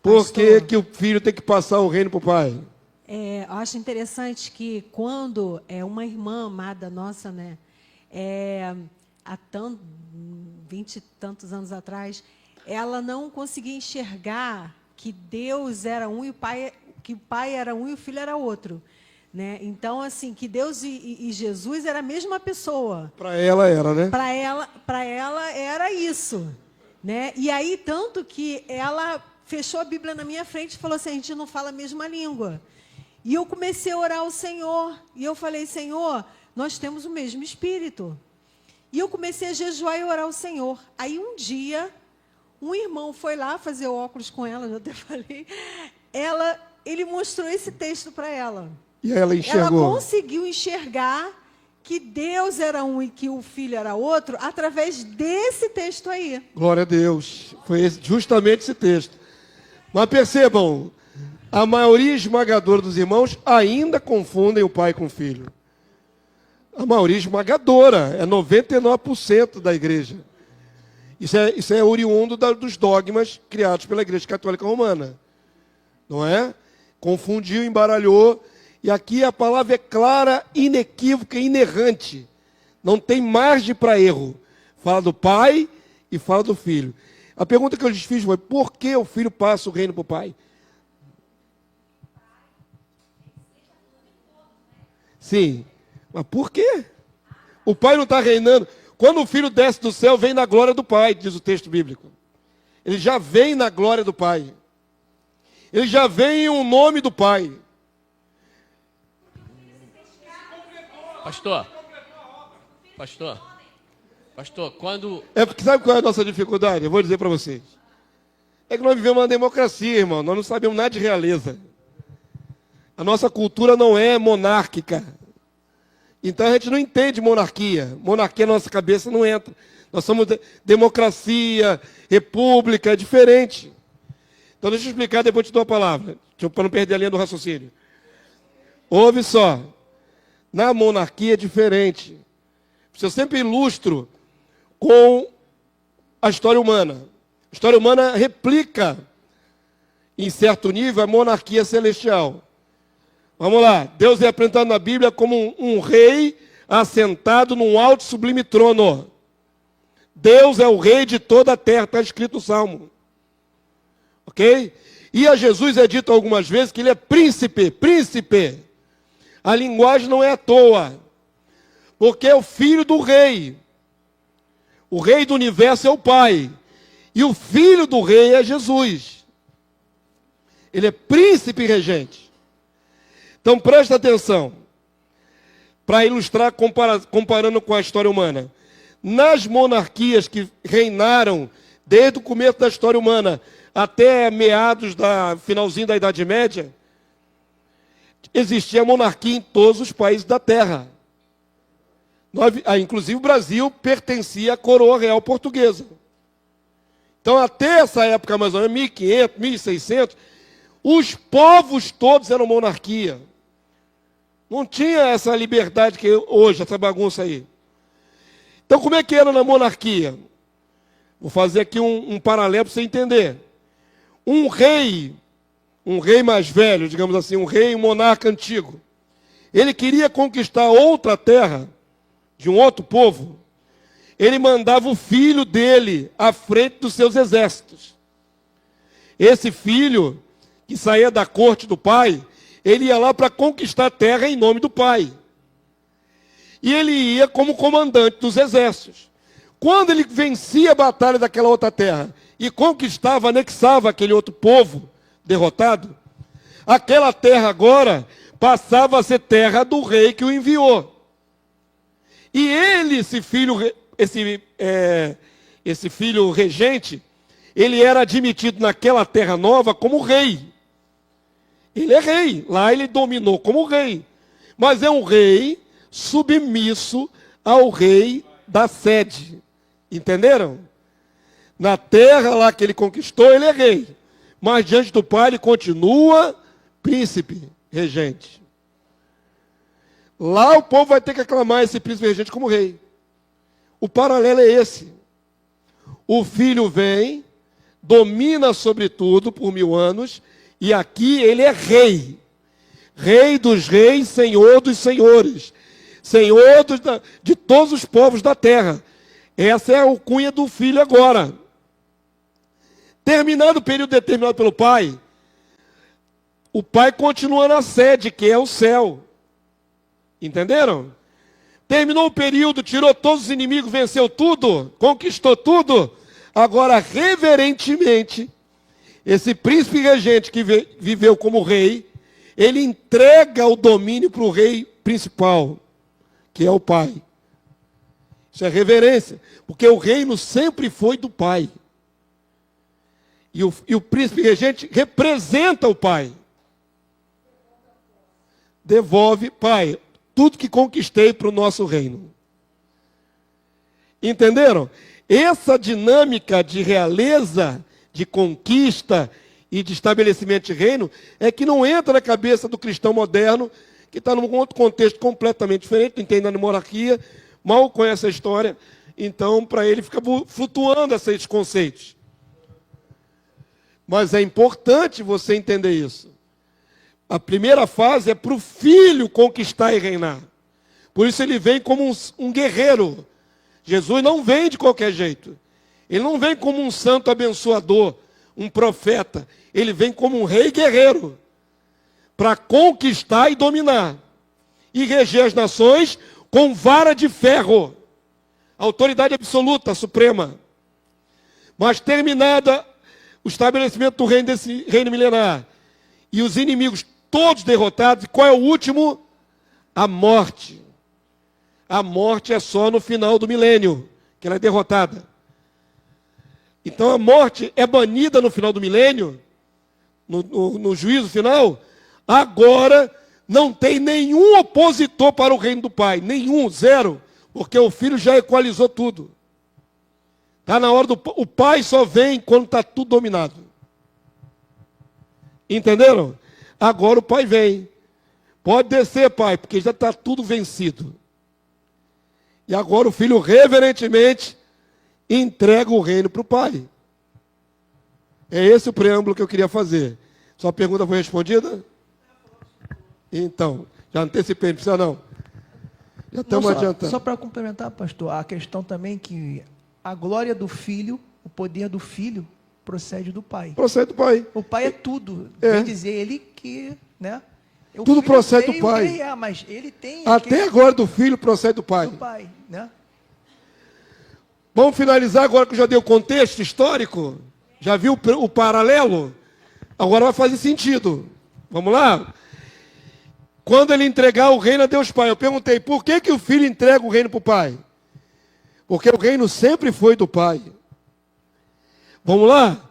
Speaker 1: Por que que o filho tem que passar o reino para o pai?
Speaker 10: Eu acho interessante que quando uma irmã amada nossa, né, há 20 e tantos anos atrás, ela não conseguia enxergar que Deus era um e que o pai era um e o filho era outro. né? Então, assim, que Deus e Jesus era a mesma pessoa.
Speaker 1: Para ela era, né?
Speaker 10: Para ela era isso, né? E aí, tanto que ela fechou a Bíblia na minha frente e falou assim, a gente não fala a mesma língua. E eu comecei a orar ao Senhor. E eu falei, Senhor, nós temos o mesmo Espírito. E eu comecei a jejuar e orar ao Senhor. Aí, um dia, um irmão foi lá fazer óculos com ela, eu até falei. Ele mostrou esse texto para ela.
Speaker 1: E ela enxergou.
Speaker 10: Ela conseguiu enxergar que Deus era um e que o Filho era outro através desse texto aí.
Speaker 1: Glória a Deus. Foi justamente esse texto. Mas percebam, a maioria esmagadora dos irmãos ainda confundem o pai com o filho. A maioria esmagadora, é 99% da igreja. Isso é oriundo dos dogmas criados pela Igreja Católica Romana. Não é? Confundiu, embaralhou. E aqui a palavra é clara, inequívoca e inerrante. Não tem margem para erro. Fala do pai e fala do filho. A pergunta que eu lhes fiz foi, por que o filho passa o reino para o pai? Sim. Mas por quê? O pai não está reinando. Quando o filho desce do céu, vem na glória do pai, diz o texto bíblico. Ele já vem na glória do pai. Ele já vem em um nome do pai.
Speaker 3: Pastor, quando...
Speaker 1: É porque sabe qual é a nossa dificuldade? Eu vou dizer para vocês. É que nós vivemos uma democracia, irmão. Nós não sabemos nada de realeza. A nossa cultura não é monárquica. Então a gente não entende monarquia. Monarquia na nossa cabeça não entra. Nós somos democracia, república, é diferente. Então deixa eu explicar, depois eu te dou a palavra, para não perder a linha do raciocínio. Ouve só. Na monarquia é diferente. Eu sempre ilustro com a história humana. A história humana replica, em certo nível, a monarquia celestial. Vamos lá. Deus é apresentado na Bíblia como um rei assentado num alto e sublime trono. Deus é o rei de toda a terra, está escrito no Salmo. Ok? E a Jesus é dito algumas vezes que ele é príncipe, príncipe. A linguagem não é à toa. Porque é o filho do rei. O rei do universo é o pai. E o filho do rei é Jesus. Ele é príncipe regente. Então presta atenção. Para ilustrar, comparando com a história humana. Nas monarquias que reinaram desde o começo da história humana até meados finalzinho da Idade Média, existia monarquia em todos os países da Terra. Inclusive o Brasil pertencia à coroa real portuguesa. Então, até essa época, mais ou menos, 1500, 1600, os povos todos eram monarquia. Não tinha essa liberdade que hoje, essa bagunça aí. Então, como é que era na monarquia? Vou fazer aqui um paralelo para você entender. Um rei mais velho, digamos assim, um monarca antigo, ele queria conquistar outra terra, de um outro povo, ele mandava o filho dele à frente dos seus exércitos. Esse filho, que saía da corte do pai, ele ia lá para conquistar a terra em nome do pai. E ele ia como comandante dos exércitos. Quando ele vencia a batalha daquela outra terra e conquistava, anexava aquele outro povo derrotado, aquela terra agora passava a ser terra do rei que o enviou. E ele, esse filho regente, ele era admitido naquela terra nova como rei. Ele é rei, lá ele dominou como rei. Mas é um rei submisso ao rei da sede. Entenderam? Na terra lá que ele conquistou, ele é rei. Mas diante do pai ele continua príncipe, regente. Lá o povo vai ter que aclamar esse príncipe regente como rei. O paralelo é esse. O filho vem, domina sobre tudo por 1000 anos, e aqui ele é rei. Rei dos reis, senhor dos senhores. Senhor de todos os povos da terra. Essa é a alcunha do filho agora. Terminado o período determinado pelo pai, o pai continua na sede, que é o céu. Entenderam? Terminou o período, tirou todos os inimigos, venceu tudo, conquistou tudo. Agora, reverentemente, esse príncipe regente que viveu como rei, ele entrega o domínio para o rei principal, que é o pai. Isso é reverência, porque o reino sempre foi do pai. E o príncipe regente representa o pai. Devolve, pai, tudo que conquistei para o nosso reino. Entenderam? Essa dinâmica de realeza, de conquista e de estabelecimento de reino é que não entra na cabeça do cristão moderno, que está num outro contexto completamente diferente, não entende nada de monarquia, mal conhece a história, então para ele fica flutuando esses conceitos. Mas é importante você entender isso. A primeira fase é para o filho conquistar e reinar. Por isso ele vem como um guerreiro. Jesus não vem de qualquer jeito. Ele não vem como um santo abençoador, um profeta. Ele vem como um rei guerreiro. Para conquistar e dominar. E reger as nações com vara de ferro. Autoridade absoluta, suprema. Mas terminada o estabelecimento do reino, desse reino milenar, e os inimigos todos derrotados, qual é o último? A morte. A morte é só no final do milênio, que ela é derrotada. Então a morte é banida no final do milênio, no juízo final. Agora não tem nenhum opositor para o reino do Pai. Nenhum, zero. Porque o Filho já equalizou tudo. Está na hora o Pai só vem quando está tudo dominado. Entenderam? Agora o Pai vem. Pode descer, Pai, porque já está tudo vencido. E agora o Filho reverentemente entrega o reino para o Pai. É esse o preâmbulo que eu queria fazer. Sua pergunta foi respondida? Então, já antecipei, não precisa não. Já estamos adiantando.
Speaker 11: Só para complementar, pastor, a questão também que a glória do Filho, o poder do Filho, procede do Pai.
Speaker 1: Procede do Pai.
Speaker 11: O Pai é tudo.
Speaker 1: É.
Speaker 11: Vem dizer ele que, né? O
Speaker 1: Tudo
Speaker 11: Filho
Speaker 1: procede do
Speaker 11: veio,
Speaker 1: Pai.
Speaker 11: mas ele tem
Speaker 1: Até agora do Filho procede do Pai.
Speaker 11: do Pai, né?
Speaker 1: Vamos finalizar agora que eu já dei o contexto histórico. Já viu o paralelo? Agora vai fazer sentido. Vamos lá? Quando ele entregar o reino a Deus Pai, eu perguntei, por que o Filho entrega o reino para o Pai? Porque o reino sempre foi do Pai. Vamos lá?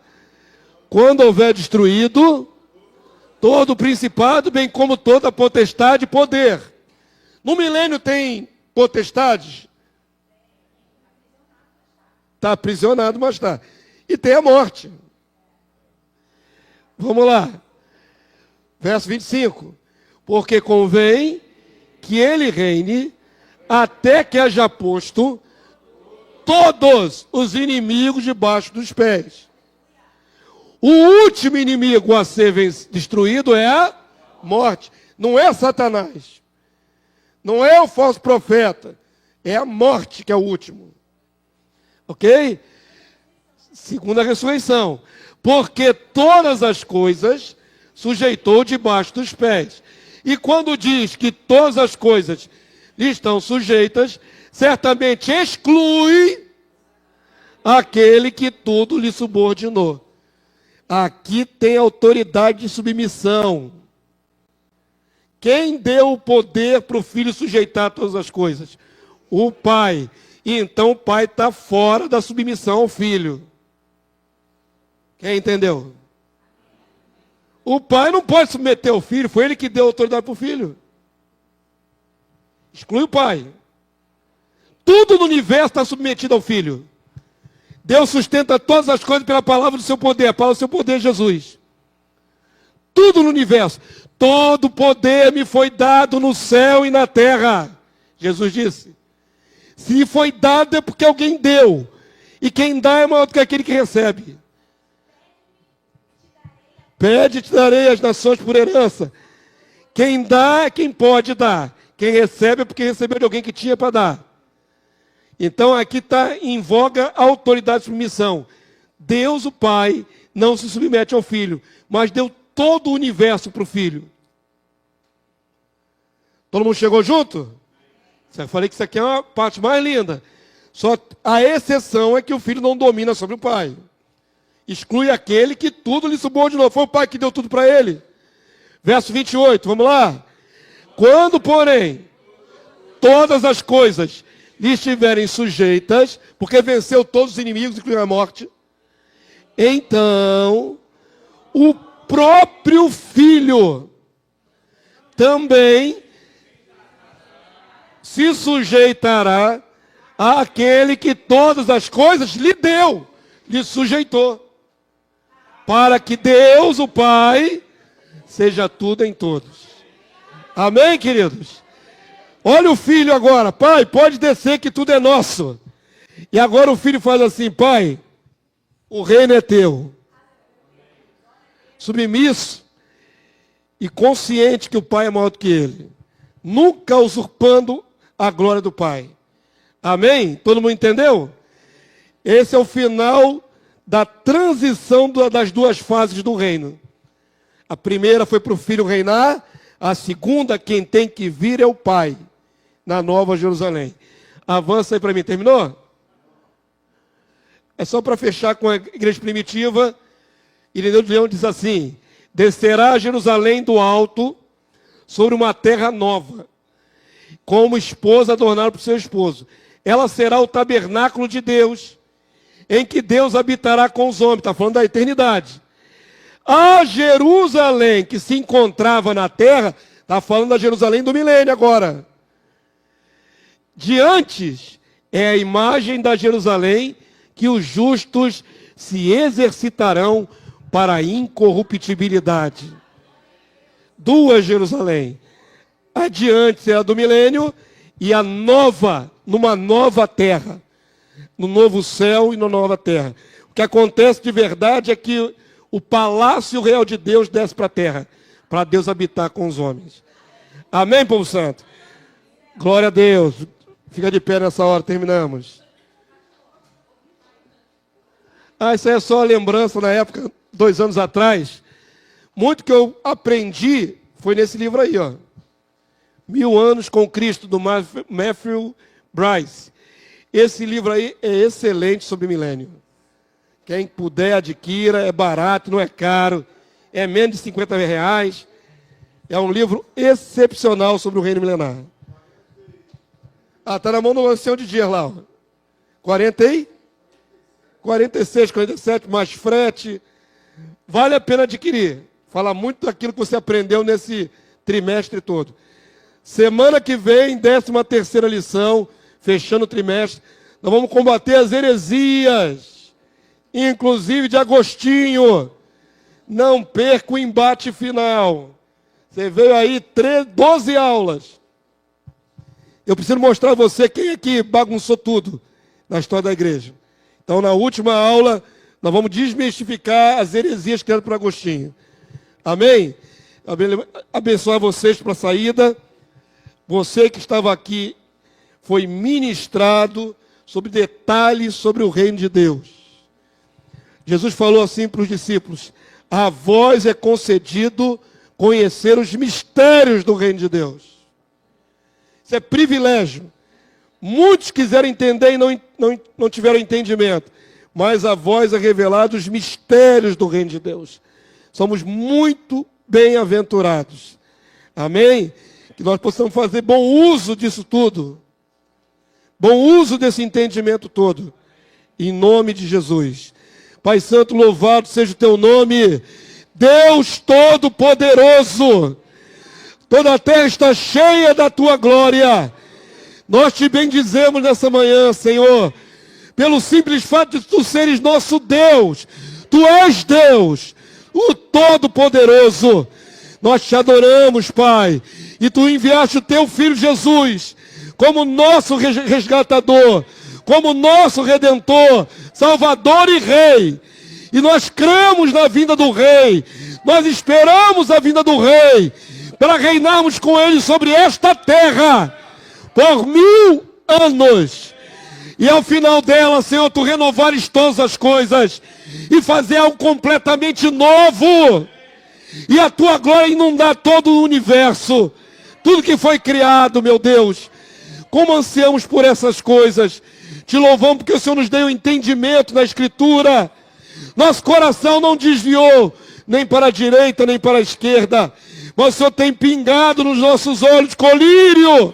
Speaker 1: Quando houver destruído todo o principado, bem como toda potestade e poder. No milênio tem potestades? Está aprisionado, mas está. E tem a morte. Vamos lá. Verso 25. Porque convém que ele reine até que haja posto todos os inimigos debaixo dos pés. O último inimigo a ser destruído é a morte. Não é Satanás. Não é o falso profeta. É a morte que é o último. Ok? Segunda ressurreição. Porque todas as coisas sujeitou debaixo dos pés. E quando diz que todas as coisas lhe estão sujeitas, certamente exclui aquele que tudo lhe subordinou. Aqui tem autoridade de submissão. Quem deu o poder para o filho sujeitar todas as coisas? O pai. E então o pai está fora da submissão ao filho. Quem entendeu? O pai não pode submeter o filho, foi ele que deu autoridade para o filho. Exclui o pai. Tudo no universo está submetido ao filho. Deus sustenta todas as coisas pela palavra do seu poder. A palavra do seu poder é Jesus. Tudo no universo. Todo poder me foi dado no céu e na terra. Jesus disse. Se foi dado é porque alguém deu. E quem dá é maior do que aquele que recebe. Pede e te darei as nações por herança. Quem dá é quem pode dar. Quem recebe é porque recebeu de alguém que tinha para dar. Então aqui está em voga a autoridade de submissão. Deus, o Pai, não se submete ao Filho, mas deu todo o universo para o Filho. Todo mundo chegou junto? Eu falei que isso aqui é uma parte mais linda. Só a exceção é que o filho não domina sobre o pai. Exclui aquele que tudo lhe subordinou. Foi o pai que deu tudo para ele. Verso 28, vamos lá. Quando, porém, todas as coisas lhe estiverem sujeitas, porque venceu todos os inimigos, incluindo a morte, então o próprio filho também se sujeitará àquele que todas as coisas lhe deu, lhe sujeitou, para que Deus, o Pai, seja tudo em todos. Amém, queridos? Olha o filho agora. Pai, pode descer que tudo é nosso. E agora o filho faz assim: pai, o reino é teu. Submisso e consciente que o pai é maior do que ele. Nunca usurpando a glória do pai. Amém? Todo mundo entendeu? Esse é o final da transição das duas fases do reino. A primeira foi para o filho reinar. A segunda, quem tem que vir é o pai, na Nova Jerusalém. Avança aí para mim. Terminou? É só para fechar com a igreja primitiva. Irineu de Leão diz assim: descerá a Jerusalém do alto sobre uma terra nova, como esposa adornada para o seu esposo. Ela será o tabernáculo de Deus, em que Deus habitará com os homens. Está falando da eternidade. A Jerusalém que se encontrava na terra, está falando da Jerusalém do milênio agora. De antes é a imagem da Jerusalém que os justos se exercitarão para a incorruptibilidade. Duas Jerusalém. A de antes é a do milênio e a nova, numa nova terra. No novo céu e na nova terra. O que acontece de verdade é que o palácio real de Deus desce para a terra, para Deus habitar com os homens. Amém, povo santo? Glória a Deus. Fica de pé nessa hora, terminamos. Isso aí é só a lembrança na época, 2 anos atrás. Muito que eu aprendi foi nesse livro aí, ó. 1000 Anos com Cristo, do Matthew Bryce. Esse livro aí é excelente sobre milênio. Quem puder, adquira, é barato, não é caro, é menos de R$50. É um livro excepcional sobre o reino milenar. Está na mão do ancião de dias lá. Ó. 46, 47, mais frete. Vale a pena adquirir. Fala muito daquilo que você aprendeu nesse trimestre todo. Semana que vem, 13ª lição, fechando o trimestre, nós vamos combater as heresias. Inclusive de Agostinho. Não perca o embate final. Você veio aí 12 aulas. Eu preciso mostrar a você quem é que bagunçou tudo na história da igreja. Então, na última aula, nós vamos desmistificar as heresias criadas por Agostinho. Amém? Abençoar vocês para a saída. Você que estava aqui foi ministrado sobre detalhes sobre o reino de Deus. Jesus falou assim para os discípulos: a vós é concedido conhecer os mistérios do reino de Deus. Isso é privilégio. Muitos quiseram entender e não tiveram entendimento. Mas a vós é revelado os mistérios do reino de Deus. Somos muito bem-aventurados. Amém? Que nós possamos fazer bom uso disso tudo. Bom uso desse entendimento todo. Em nome de Jesus. Pai Santo, louvado seja o teu nome. Deus Todo-Poderoso. Toda a terra está cheia da tua glória. Nós te bendizemos nessa manhã, Senhor, pelo simples fato de tu seres nosso Deus. Tu és Deus, o Todo-Poderoso. Nós te adoramos, Pai. E tu enviaste o teu Filho Jesus como nosso resgatador, como nosso Redentor, Salvador e Rei. E nós cremos na vinda do Rei. Nós esperamos a vinda do Rei para reinarmos com Ele sobre esta terra por 1000 anos. E ao final dela, Senhor, tu renovares todas as coisas e fazer algo completamente novo. E a tua glória inundar todo o universo. tudo que foi criado, meu Deus. Como ansiamos por essas coisas. Te louvamos porque o Senhor nos deu entendimento na Escritura. Nosso coração não desviou, nem para a direita, nem para a esquerda. Mas o Senhor tem pingado nos nossos olhos colírio,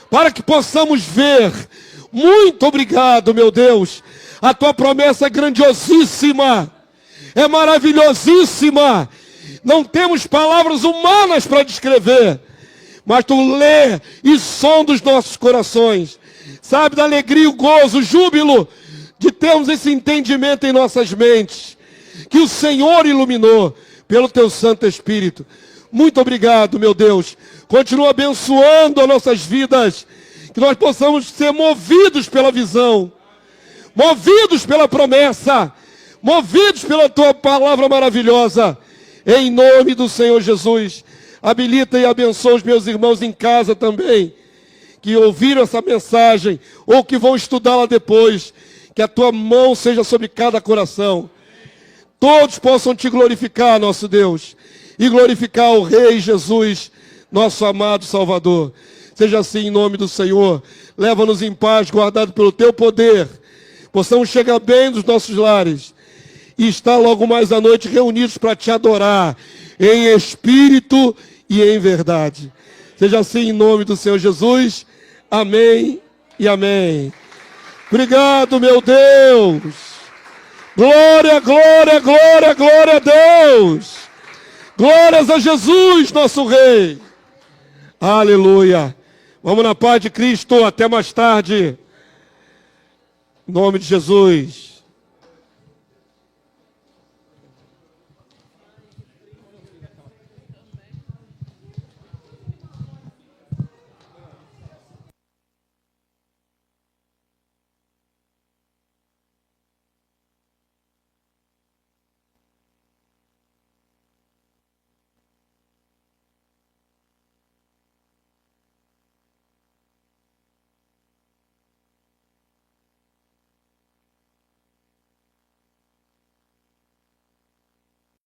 Speaker 1: para que possamos ver. Muito obrigado, meu Deus. A tua promessa é grandiosíssima, é maravilhosíssima. Não temos palavras humanas para descrever, mas tu lê e sonda os nossos corações. Sabe da alegria, o gozo, o júbilo de termos esse entendimento em nossas mentes, que o Senhor iluminou pelo teu Santo Espírito. Muito obrigado, meu Deus. Continua abençoando as nossas vidas, que nós possamos ser movidos pela visão, movidos pela promessa, movidos pela tua palavra maravilhosa. Em nome do Senhor Jesus, habilita e abençoa os meus irmãos em casa também, que ouviram essa mensagem ou que vão estudá-la depois. Que a tua mão seja sobre cada coração. Todos possam te glorificar, nosso Deus, e glorificar o Rei Jesus, nosso amado Salvador. Seja assim em nome do Senhor. Leva-nos em paz, guardado pelo teu poder. Possamos chegar bem nos nossos lares e estar logo mais à noite reunidos para te adorar em espírito e em verdade. Seja assim em nome do Senhor Jesus. Amém e amém. Obrigado, meu Deus. Glória, glória, glória, glória a Deus. Glórias a Jesus, nosso Rei. Aleluia. Vamos na paz de Cristo. Até mais tarde. Em nome de Jesus.